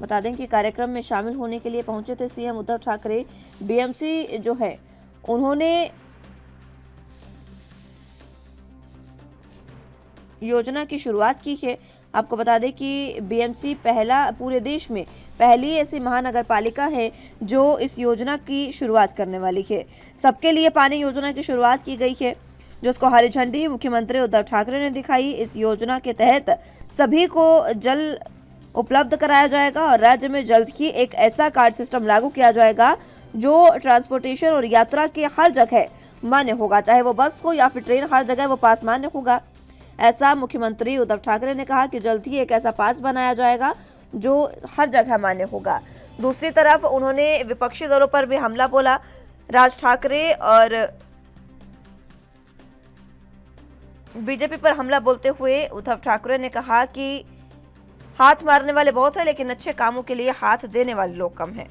बता दें कि कार्यक्रम में शामिल होने के लिए पहुंचे थे सीएम उद्धव ठाकरे। बीएमसी जो है उन्होंने योजना की शुरुआत की है। आपको बता दें कि बीएमसी पूरे देश में पहली ऐसी महानगर पालिका है जो इस योजना की शुरुआत करने वाली है। सबके लिए पानी योजना की शुरुआत की गई है, जिसको हरी झंडी मुख्यमंत्री उद्धव ठाकरे ने दिखाई। इस योजना के तहत सभी को जल उपलब्ध कराया जाएगा और राज्य में जल्द ही एक ऐसा कार्ड सिस्टम लागू किया जाएगा जो ट्रांसपोर्टेशन और यात्रा के हर जगह मान्य होगा, चाहे वो बस हो या फिर ट्रेन, हर जगह वो पास मान्य होगा। ऐसा मुख्यमंत्री उद्धव ठाकरे ने कहा कि जल्द ही एक ऐसा पास बनाया जाएगा जो हर जगह मान्य होगा। दूसरी तरफ उन्होंने विपक्षी दलों पर भी हमला बोला। राज ठाकरे और बीजेपी पर हमला बोलते हुए उद्धव ठाकरे ने कहा कि हाथ मारने वाले बहुत हैं, लेकिन अच्छे कामों के लिए हाथ देने वाले लोग कम हैं।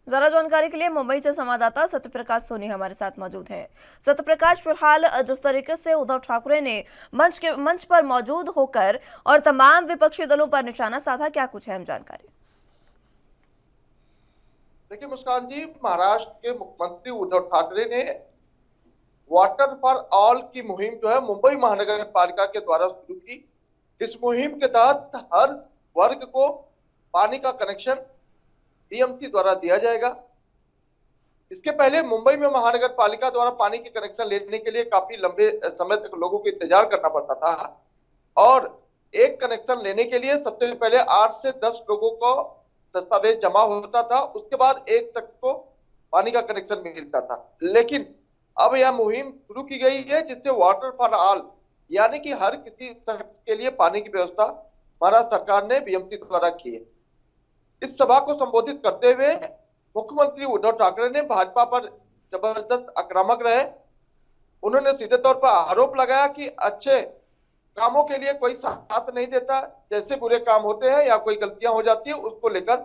ज्यादा जानकारी के लिए मुंबई से संवाददाता सत्यप्रकाश सोनी हमारे साथ मौजूद हैं। सत्यप्रकाश, फिलहाल जिस तरीके से उद्धव ठाकरे ने मंच पर मौजूद होकर और तमाम विपक्षी दलों पर निशाना साधा, क्या कुछ अहम जानकारी? देखिए मुस्कान जी, महाराष्ट्र के मुख्यमंत्री उद्धव ठाकरे ने वाटर फॉर ऑल की मुहिम जो है मुंबई महानगर पालिका के द्वारा शुरू की। इस मुहिम के तहत हर वर्ग को पानी का कनेक्शन बीएमसी द्वारा दिया जाएगा। इसके पहले मुंबई में महानगर पालिका द्वारा पानी के कनेक्शन लेने के लिए काफी लंबे समय तक लोगों को इंतजार करना पड़ता था और एक कनेक्शन लेने के लिए सबसे पहले 8 से 10 लोगों को दस्तावेज जमा होता था, उसके बाद एक तक को पानी का कनेक्शन मिलता था। लेकिन अब यह मुहिम शुरू की गई है जिससे वाटर फॉर ऑल यानी कि हर किसी शख्स के लिए पानी की व्यवस्था महाराष्ट्र सरकार ने बीएमसी द्वारा की है। इस सभा को संबोधित करते हुए मुख्यमंत्री उद्धव ठाकरे ने भाजपा पर जबरदस्त आक्रामक रहे। उन्होंने सीधे तौर पर आरोप लगाया कि अच्छे कामों के लिए कोई साथ नहीं देता, जैसे बुरे काम होते हैं या कोई गलतियां हो जाती है उसको लेकर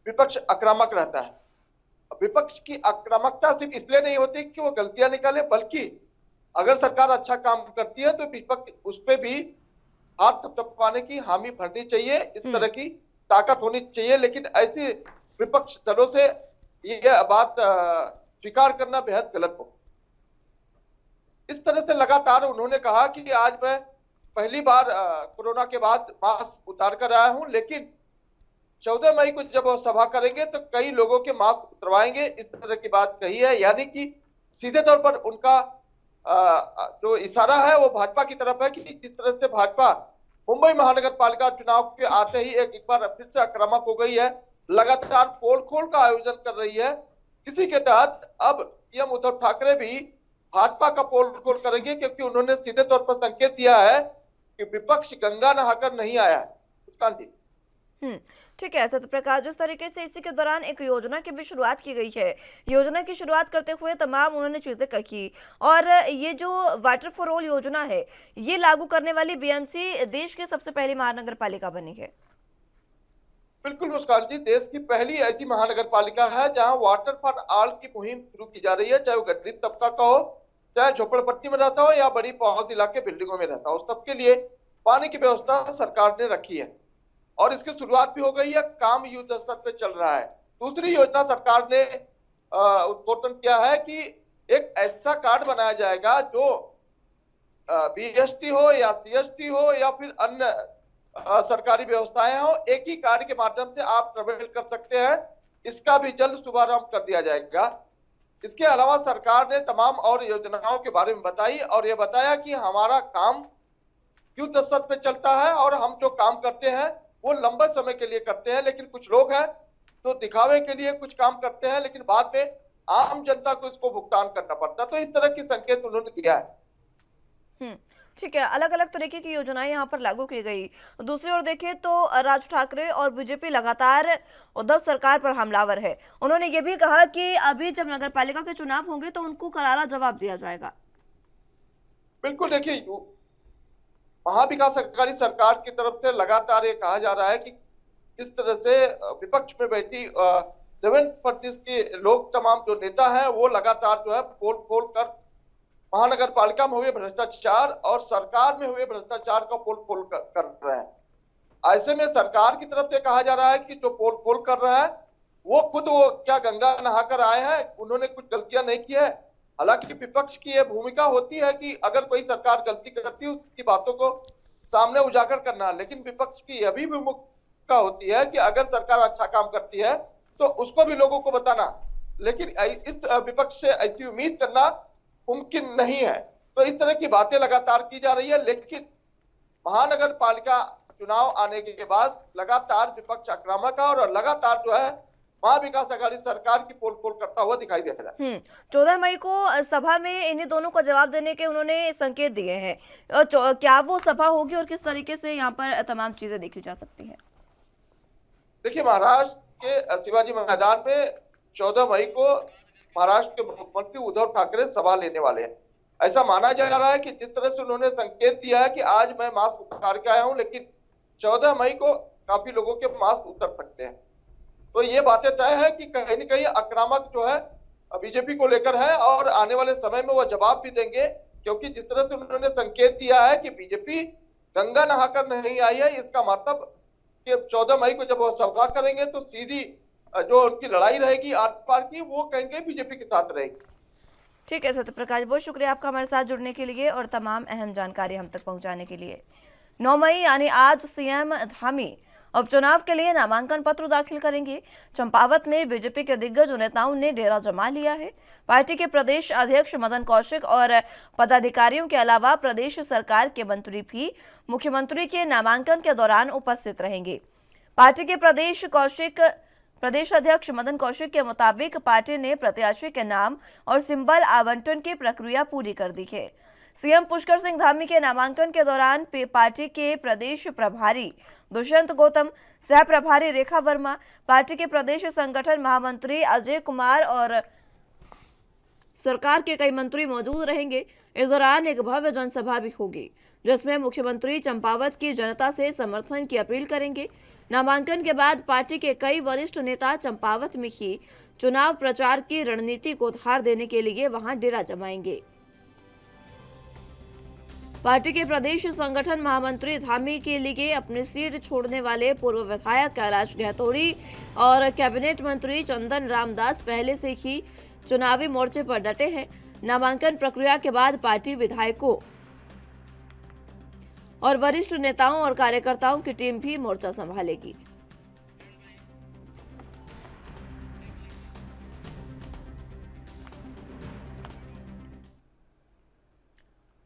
विपक्ष आक्रामक रहता है। विपक्ष की आक्रामकता सिर्फ इसलिए नहीं होती कि वो गलतियां निकाले, बल्कि अगर सरकार अच्छा काम करती है तो विपक्ष उस पर भी हाथ थपथपाने की हामी भरनी चाहिए। इस तरह की ताकत होनी चाहिए, लेकिन ऐसी विपक्ष दलों से यह बात स्वीकार करना बेहद गलत हो। इस तरह से लगातार उन्होंने कहा कि आज मैं पहली बार कोरोना के बाद मास्क उतार कर आया हूं, लेकिन 14 मई को जब वो सभा करेंगे तो कई लोगों के मास्क उतरवाएंगे, इस तरह की बात कही है। यानी कि सीधे तौर पर उनका जो इशारा है वो भाजपा की तरफ है कि जिस तरह से भाजपा मुंबई महानगर पालिका चुनाव के आते ही एक बार फिर से आक्रामक हो गई है, लगातार पोल खोल का आयोजन कर रही है। इसी के तहत अब पीएम उद्धव ठाकरे भी भाजपा का पोल खोल करेंगे, क्योंकि उन्होंने सीधे तौर पर संकेत दिया है कि विपक्ष गंगा नहाकर नहीं आया है। मुस्कान जी, ठीक है सत्यप्रकाश, जिस तरीके से इसी के दौरान एक योजना की भी शुरुआत की गई है, योजना की शुरुआत करते हुए तमाम उन्होंने चीजें कही, और ये जो वाटर फॉर ऑल योजना है ये लागू करने वाली बीएमसी देश की सबसे पहली महानगर पालिका बनी है। बिल्कुल मुस्कान जी, देश की पहली ऐसी महानगर पालिका है जहां वाटर फॉर ऑल की मुहिम शुरू की जा रही है। चाहे वो गरीब तबका का हो, चाहे झोपड़पट्टी में रहता हो या बड़ी पहुंच इलाके बिल्डिंगों में रहता हो, सबके लिए पानी की व्यवस्था सरकार ने रखी है और इसकी शुरुआत भी हो गई है। काम युद्ध स्तर पे चल रहा है। दूसरी योजना सरकार ने उद्घाटन किया है कि एक ऐसा कार्ड बनाया जाएगा जो बीएसटी हो या सीएसटी हो या फिर अन्य सरकारी व्यवस्थाएं हो, एक ही कार्ड के माध्यम से आप ट्रेवल कर सकते हैं। इसका भी जल्द शुभारंभ कर दिया जाएगा। इसके अलावा सरकार ने तमाम और योजनाओं के बारे में बताई और यह बताया कि हमारा काम युद्ध स्तर पे चलता है और हम जो काम करते हैं वो लंबे समय के लिए करते हैं, लेकिन कुछ लोग हैं तो दिखावे के लिए कुछ काम करते हैं, लेकिन बाद में आम जनता को इसको भुगतान करना पड़ता है। तो इस तरह की संकेत उन्होंने दिया है। ठीक है, अलग अलग तरीके की योजनाएं यहाँ पर लागू की गई। दूसरी ओर देखें तो राज ठाकरे और बीजेपी लगातार उद्धव सरकार पर हमलावर है। उन्होंने ये भी कहा कि अभी जब नगर पालिका के चुनाव होंगे तो उनको करारा जवाब दिया जाएगा। बिल्कुल, देखिए महाविकास अघाड़ी सरकार की तरफ से लगातार ये कहा जा रहा है कि इस तरह से विपक्ष में बैठी देवेंद्र फडणवीस के लोग तमाम जो नेता हैं वो लगातार जो है पोल खोल कर महानगर पालिका में हुए भ्रष्टाचार और सरकार में हुए भ्रष्टाचार का पोल खोल कर रहे हैं। ऐसे में सरकार की तरफ से कहा जा रहा है कि जो पोल खोल कर रहा है वो खुद वो क्या गंगा नहाकर आए हैं, उन्होंने कुछ गलतियां नहीं की है। हालांकि विपक्ष की यह भूमिका होती है कि अगर कोई सरकार गलती करती है उसकी बातों को सामने उजागर करना, लेकिन विपक्ष की यह भी भूमिका होती है कि अगर सरकार अच्छा काम करती है तो उसको भी लोगों को बताना। लेकिन इस विपक्ष से ऐसी उम्मीद करना मुमकिन नहीं है। तो इस तरह की बातें लगातार की जा रही है, लेकिन महानगर पालिका चुनाव आने के बाद लगातार विपक्ष आक्रामक है और लगातार जो है महाविकास आघाड़ी सरकार की पोल पोल करता हुआ दिखाई दे रहा है। 14 मई को सभा में इन्हीं दोनों को जवाब देने के उन्होंने संकेत दिए हैं, और क्या वो सभा होगी और किस तरीके से यहाँ पर तमाम चीजें देखी जा सकती हैं? देखिए, महाराष्ट्र के शिवाजी मैदान में 14 मई को महाराष्ट्र के मुख्यमंत्री उद्धव ठाकरे सभा लेने वाले हैं। ऐसा माना जा रहा है कि जिस तरह से उन्होंने संकेत दिया है कि आज मैं मास्क उतार के आया हूं, लेकिन 14 मई को काफी लोगों के मास्क उतर सकते हैं। तो ये बातें तय है कि कहीं न कहीं आक्रामक जो है बीजेपी को लेकर है और आने वाले समय में वो जवाब भी देंगे, क्योंकि जिस तरह से उन्होंने संकेत दिया है कि बीजेपी गंगा नहाकर नहीं आई है, इसका मतलब कि 14 मई को जब वो सभा करेंगे तो सीधी जो उनकी लड़ाई रहेगी आर पार की, वो कहेंगे बीजेपी के साथ रहेगी। ठीक है सत्य प्रकाश, बहुत शुक्रिया आपका हमारे साथ जुड़ने के लिए और तमाम अहम जानकारी हम तक पहुंचाने के लिए। 9 मई यानी आज सीएम धामी उपचुनाव के लिए नामांकन पत्र दाखिल करेंगे। चंपावत में बीजेपी के दिग्गज नेताओं ने डेरा जमा लिया है। पार्टी के प्रदेश अध्यक्ष मदन कौशिक और पदाधिकारियों के अलावा प्रदेश सरकार के मंत्री भी मुख्यमंत्री के नामांकन के दौरान उपस्थित रहेंगे। पार्टी के प्रदेश अध्यक्ष मदन कौशिक के मुताबिक पार्टी ने प्रत्याशी के नाम और सिंबल आवंटन की प्रक्रिया पूरी कर दी है। सीएम पुष्कर सिंह धामी के नामांकन के दौरान पार्टी के प्रदेश प्रभारी दुष्यंत गौतम, सह प्रभारी रेखा वर्मा, पार्टी के प्रदेश संगठन महामंत्री अजय कुमार और सरकार के कई मंत्री मौजूद रहेंगे। इस दौरान एक भव्य जनसभा भी होगी, जिसमें मुख्यमंत्री चंपावत की जनता से समर्थन की अपील करेंगे। नामांकन के बाद पार्टी के कई वरिष्ठ नेता चंपावत में ही चुनाव प्रचार की रणनीति को धार देने के लिए वहां डेरा जमाएंगे। पार्टी के प्रदेश संगठन महामंत्री धामी के लिए अपनी सीट छोड़ने वाले पूर्व विधायक कैलाश गहतोड़ी और कैबिनेट मंत्री चंदन रामदास पहले से ही चुनावी मोर्चे पर डटे हैं। नामांकन प्रक्रिया के बाद पार्टी विधायकों और वरिष्ठ नेताओं और कार्यकर्ताओं की टीम भी मोर्चा संभालेगी।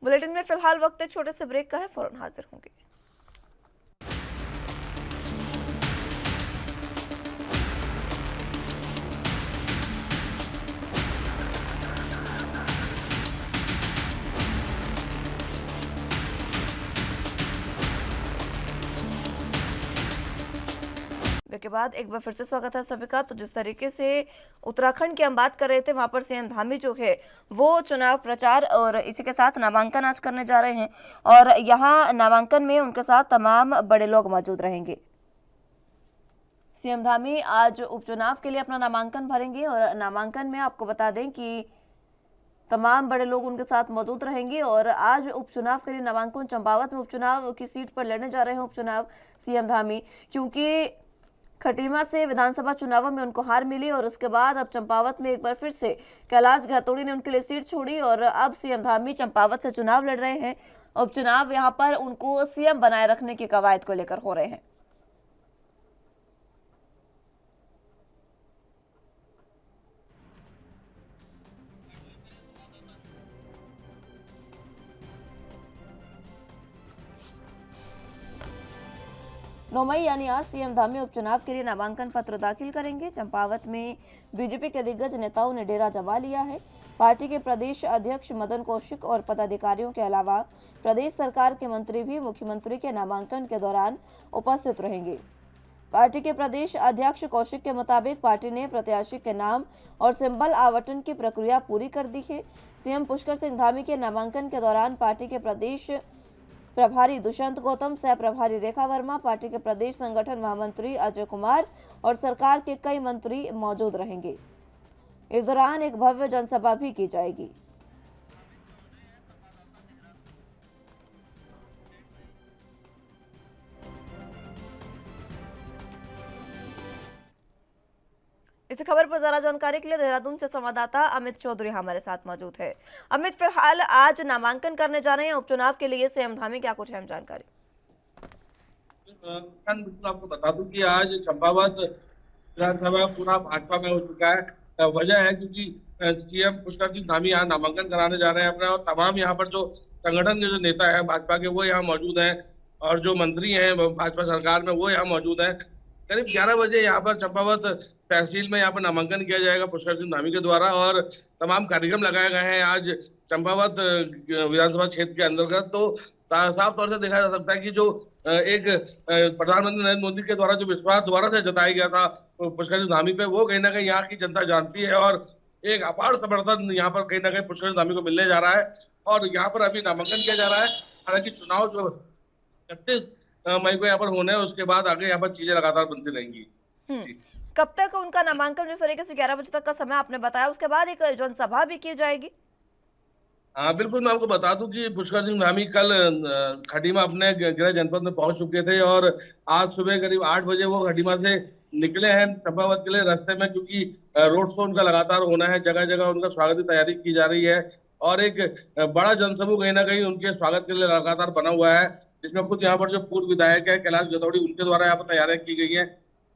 बुलेटिन में फिलहाल वक्त एक छोटे से ब्रेक का है, फौरन हाजिर होंगे। के बाद एक बार फिर से स्वागत है सभी का। तो जिस तरीके से उत्तराखंड की हम बात कर रहे थे, वहां पर सीएम धामी जो है वो चुनाव प्रचार और इसी के साथ नामांकन आज करने जा रहे हैं और यहाँ नामांकन में उनके साथ तमाम बड़े लोग मौजूद रहेंगे। सीएम धामी आज उपचुनाव के लिए अपना नामांकन भरेंगे और नामांकन में आपको बता दें कि तमाम बड़े लोग उनके साथ मौजूद रहेंगे और आज उपचुनाव के लिए नामांकन चंपावत में उपचुनाव की सीट पर लड़ने जा रहे हैं उपचुनाव सीएम धामी, क्योंकि खटीमा से विधानसभा चुनावों में उनको हार मिली और उसके बाद अब चंपावत में एक बार फिर से कैलाश गहतोड़ी ने उनके लिए सीट छोड़ी और अब सीएम धामी चंपावत से चुनाव लड़ रहे हैं। उपचुनाव यहां पर उनको सीएम बनाए रखने की कवायद को लेकर हो रहे हैं। नौ मई यानी आज सीएम धामी उपचुनाव के लिए नामांकन पत्र दाखिल करेंगे। चंपावत में बीजेपी के दिग्गज नेताओं ने डेरा जमा लिया है। पार्टी के प्रदेश अध्यक्ष मदन कौशिक और पदाधिकारियों के अलावा प्रदेश सरकार के मंत्री भी मुख्यमंत्री के नामांकन के दौरान उपस्थित रहेंगे। पार्टी के प्रदेश अध्यक्ष कौशिक के मुताबिक पार्टी ने प्रत्याशी के नाम और सिंबल आवंटन की प्रक्रिया पूरी कर दी है। सीएम पुष्कर सिंह धामी के नामांकन के दौरान पार्टी के प्रदेश प्रभारी दुष्यंत गौतम, सह प्रभारी रेखा वर्मा, पार्टी के प्रदेश संगठन महामंत्री अजय कुमार और सरकार के कई मंत्री मौजूद रहेंगे। इस दौरान एक भव्य जनसभा भी की जाएगी। इस खबर पर ज्यादा जानकारी के लिए देहरादून से संवाददाता अमित चौधरी हमारे साथ मौजूद है। अमित, फिलहाल आज नामांकन करने जा रहे हैं उपचुनाव के लिए सीएम धामी, क्या कुछ अहम जानकारी? बिल्कुल आपको बता दूं कि आज चंपावत विधानसभा पूरा भाजपा में हो चुका है। वजह है क्योंकि सीएम पुष्कर सिंह धामी यहाँ नामांकन कराने जा रहे हैं अपना और तमाम यहाँ पर जो संगठन के जो नेता है भाजपा के वो यहाँ मौजूद हैं। और जो मंत्री हैं भाजपा सरकार में वो यहाँ मौजूद हैं। करीब 11 बजे यहाँ पर चंपावत तहसील में यहाँ पर नामांकन किया जाएगा पुष्कर सिंह धामी के द्वारा और तमाम कार्यक्रम लगाए गए हैं आज चंपावत विधानसभा क्षेत्र के अंतर्गत। तो साफ तौर से देखा जा सकता है कि जो एक प्रधानमंत्री नरेंद्र मोदी के द्वारा जो विश्वास दोबारा से जताया गया था पुष्कर सिंह धामी पे, वो कहीं ना कहीं यहाँ की जनता जानती है और एक अपार समर्थन यहाँ पर कहीं ना कहीं पुष्कर सिंह धामी को मिलने जा रहा है। और यहाँ पर अभी नामांकन किया जा रहा है। हालांकि चुनाव जो 31 मई को यहाँ पर होने हैं, उसके बाद आगे यहाँ पर चीजें लगातार बनती रहेंगी। कब तक उनका नामांकन, जिस तरीके से 11 बजे तक का समय आपने बताया, उसके बाद एक जनसभा भी की जाएगी? हाँ बिल्कुल, मैं आपको बता दूं कि पुष्कर सिंह धामी कल खटीमा अपने गृह जनपद में पहुंच चुके थे और आज सुबह करीब 8 बजे वो खटीमा से निकले हैं चंपावत के लिए। रास्ते में क्योंकि रोड शो उनका लगातार होना है, जगह जगह उनका स्वागत की तैयारी की जा रही है और एक बड़ा जनसमूह कहीं ना कहीं उनके स्वागत के लिए लगातार बना हुआ है, जिसमें खुद यहाँ पर जो पूर्व विधायक है कैलाश गदौड़ी, उनके द्वारा यहाँ पर तैयारियां की गई है।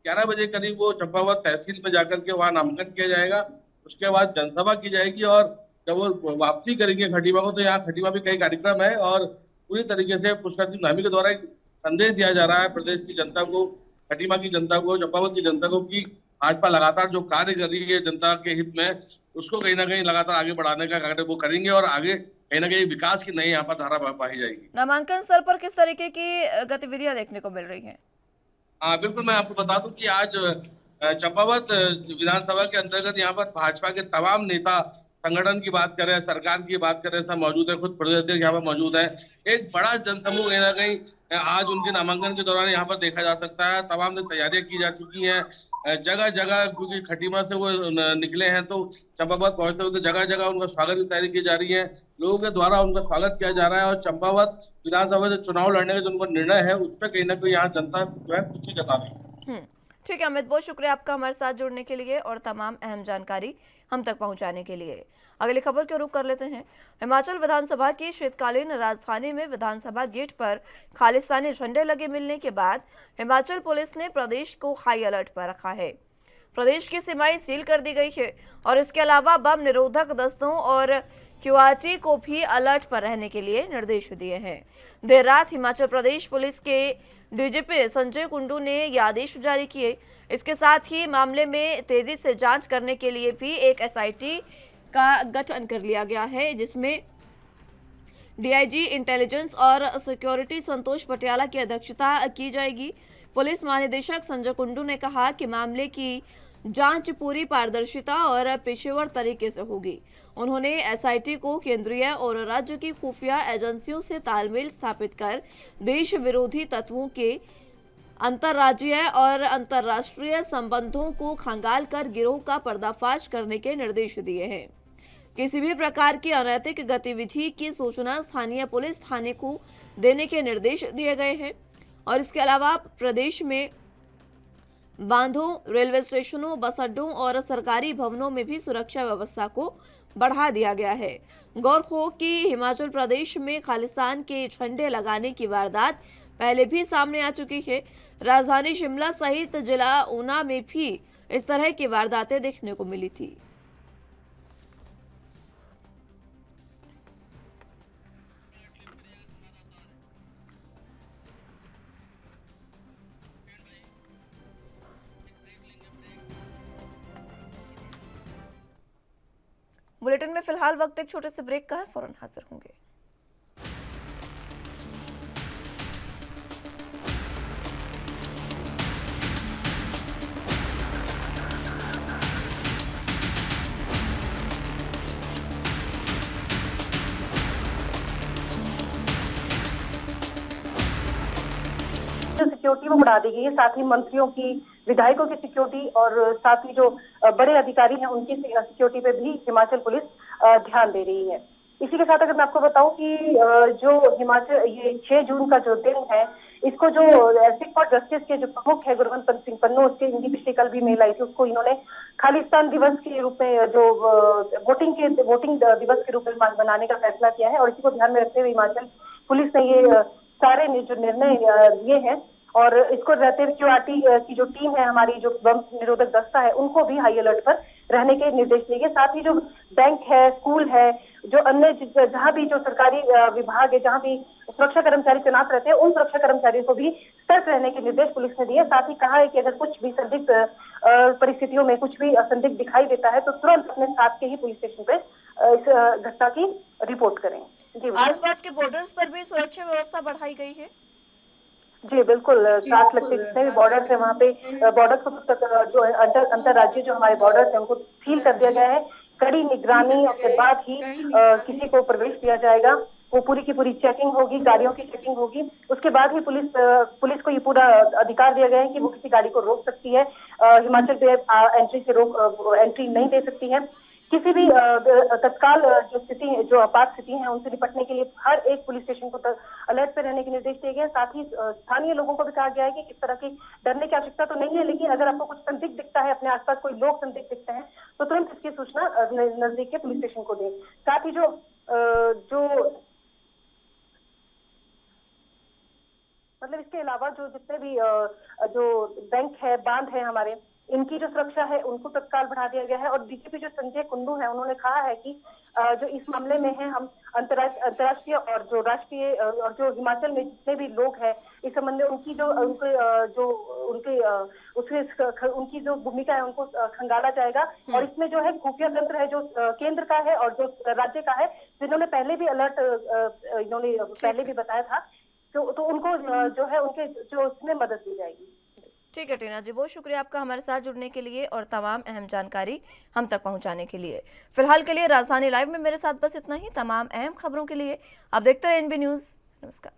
11 बजे करीब वो चंपावत तहसील में जाकर के वहां नामांकन किया जाएगा, उसके बाद जनसभा की जाएगी और जब वो वापसी करेंगे खटीमा को, तो यहाँ खटीमा भी कई कार्यक्रम है और पूरी तरीके से पुष्कर सिंह धामी के द्वारा एक संदेश दिया जा रहा है प्रदेश की जनता को, खटीमा की जनता को, चंपावत की जनता को कि भाजपा लगातार जो कार्य कर रही है जनता के हित में, उसको कहीं ना कहीं लगातार आगे बढ़ाने का कार्य वो करेंगे और आगे कहीं ना कहीं विकास की नई यहाँ पर धारा पाई जाएगी। नामांकन स्थल पर किस तरीके की गतिविधियां देखने को मिल रही हैं? हाँ बिल्कुल, मैं आपको बता दूं कि आज चंपावत विधानसभा के अंतर्गत यहाँ पर भाजपा के तमाम नेता, संगठन की बात करें, सरकार की बात करें, सब मौजूद है। खुद प्रदेश अध्यक्ष यहाँ पर मौजूद है। एक बड़ा जनसमूह कहीं ना कहीं आज उनके नामांकन के दौरान यहाँ पर देखा जा सकता है। तमाम तैयारियां की जा चुकी हैं जगह जगह, क्योंकि खटीमा से वो निकले हैं तो चंपावत पहुंचते हुए जगह जगह उनका स्वागत की तैयारी की जा रही है, लोगों के द्वारा उनका स्वागत किया जा रहा है और चंपावत विधानसभा से चुनाव लड़ने का जो उनका निर्णय है उस पर कहीं ना कहीं यहाँ जनता जो है खुशी जता रही है। ठीक है अमित, बहुत शुक्रिया आपका हमारे साथ जुड़ने के लिए और तमाम अहम जानकारी हम तक पहुंचाने के लिए। अगली खबर के रुख कर लेते हैं। हिमाचल विधानसभा की शीतकालीन राजधानी में विधानसभा गेट पर खालिस्तानी झंडे लगे मिलने के बाद हिमाचल पुलिस ने प्रदेश को हाई अलर्ट पर रखा है। प्रदेश की सीमाएं सील कर दी गई है और इसके अलावा बम निरोधक दस्तों और क्यूआरटी को भी अलर्ट पर रहने के लिए निर्देश दिए हैं। देर रात हिमाचल प्रदेश पुलिस के डीजीपी संजय कुंडू ने ये आदेश जारी किए। इसके साथ ही मामले में तेजी से जांच करने के लिए भी एक एसआईटी का गठन कर लिया गया है, जिसमें डीआईजी इंटेलिजेंस और सिक्योरिटी संतोष पटियाला की अध्यक्षता की जाएगी। पुलिस महानिदेशक संजय कुंडू ने कहा कि मामले की जांच पूरी पारदर्शिता और पेशेवर तरीके से होगी। उन्होंने एसआईटी को केंद्रीय और राज्य की खुफिया एजेंसियों से तालमेल स्थापित कर देश विरोधी तत्वों के अंतर्राज्यीय और अंतर्राष्ट्रीय संबंधों को खंगाल कर गिरोह का पर्दाफाश करने के निर्देश दिए हैं। किसी भी प्रकार की अनैतिक गतिविधि की सूचना स्थानीय पुलिस थाने को देने के निर्देश दिए गए हैं और इसके अलावा प्रदेश में बांधों, रेलवे स्टेशनों, बस अड्डों और सरकारी भवनों में भी सुरक्षा व्यवस्था को बढ़ा दिया गया है। गौर हो कि हिमाचल प्रदेश में खालिस्तान के झंडे लगाने की वारदात पहले भी सामने आ चुकी है। राजधानी शिमला सहित जिला ऊना में भी इस तरह की वारदातें देखने को मिली थी। बुलेटिन में फिलहाल वक्त एक छोटे से ब्रेक का है, फौरन हाजिर होंगे। सिक्योरिटी वो बढ़ा दी गई है, साथ ही मंत्रियों की, विधायकों की सिक्योरिटी और साथ ही जो बड़े अधिकारी हैं उनकी सिक्योरिटी पे भी हिमाचल पुलिस ध्यान दे रही है। इसी के साथ अगर मैं आपको बताऊं कि जो हिमाचल ये 6 जून का जो दिन है, इसको जो सिख फॉर जस्टिस के जो प्रमुख है गुरवंत सिंह पन्नू, उसके इनकी पिछली कल भी मेल आई थी, उसको इन्होंने खालिस्तान दिवस के रूप में जो वोटिंग दिवस के रूप में बनाने का फैसला किया है और इसी को ध्यान में रखते हुए हिमाचल पुलिस ने ये सारे जो निर्णय लिए हैं और इसको रहते हुए क्यूआरटी की जो टीम है हमारी, जो बम निरोधक दस्ता है, उनको भी हाई अलर्ट पर रहने के निर्देश दिए गए। साथ ही जो बैंक है, स्कूल है, जो अन्य जहां भी जो सरकारी विभाग है, जहां भी सुरक्षा कर्मचारी तैनात रहते हैं, उन सुरक्षा कर्मचारियों को भी सतर्क रहने के निर्देश पुलिस ने दिए। साथ ही कहा है कि अगर कुछ भी संदिग्ध परिस्थितियों में कुछ भी असंदिग्ध दिखाई देता है तो तुरंत अपने साथ के ही पुलिस स्टेशन पे इस घटना की रिपोर्ट करें। जी, आसपास के बॉर्डर्स पर भी सुरक्षा व्यवस्था बढ़ाई गई है। जी बिल्कुल, साथ लगते जितने भी बॉर्डर्स है वहाँ पे बॉर्डर को जो अंतरराज्यीय जो हमारे बॉर्डर्स है उनको सील कर दिया गया है। कड़ी निगरानी के बाद ही किसी को प्रवेश दिया जाएगा। वो पूरी की पूरी चेकिंग होगी, गाड़ियों की चेकिंग होगी। उसके बाद ही पुलिस को ये पूरा अधिकार दिया गया है कि वो किसी गाड़ी को रोक सकती है, हिमाचल पे एंट्री से एंट्री नहीं दे सकती है। किसी भी तत्काल जो स्थिति, जो आपात स्थिति है, उनसे निपटने के लिए हर एक पुलिस स्टेशन को अलर्ट पे रहने के निर्देश दिए गए। साथ ही स्थानीय लोगों को भी कहा गया है कि किस तरह की डरने की आवश्यकता तो नहीं है, लेकिन अगर आपको कुछ संदिग्ध दिखता है, अपने आसपास कोई लोग संदिग्ध दिखते हैं, तो तुरंत इसकी सूचना नजदीक के पुलिस स्टेशन को दें। साथ ही मतलब इसके अलावा जो जितने भी जो बैंक है, बांध है हमारे, इनकी जो सुरक्षा है उनको तत्काल बढ़ा दिया गया है। और डीजीपी जो संजय कुंडू है, उन्होंने कहा है कि जो इस मामले में है, हम अंतर्राष्ट्रीय और जो राष्ट्रीय और जो हिमाचल में जितने भी लोग हैं इस संबंध में उनकी उनकी जो भूमिका है उनको खंगाला जाएगा। और इसमें जो है खुफिया तंत्र है जो केंद्र का है और जो राज्य का है, जिन्होंने पहले भी अलर्ट इन्होंने पहले भी बताया था, तो उनको जो है उनके जो उसमें मदद दी जाएगी। ठीक है टीना जी, बहुत शुक्रिया आपका हमारे साथ जुड़ने के लिए और तमाम अहम जानकारी हम तक पहुंचाने के लिए। फिलहाल के लिए राजधानी लाइव में मेरे साथ बस इतना ही। तमाम अहम खबरों के लिए आप देखते रहे एनबी न्यूज़। नमस्कार।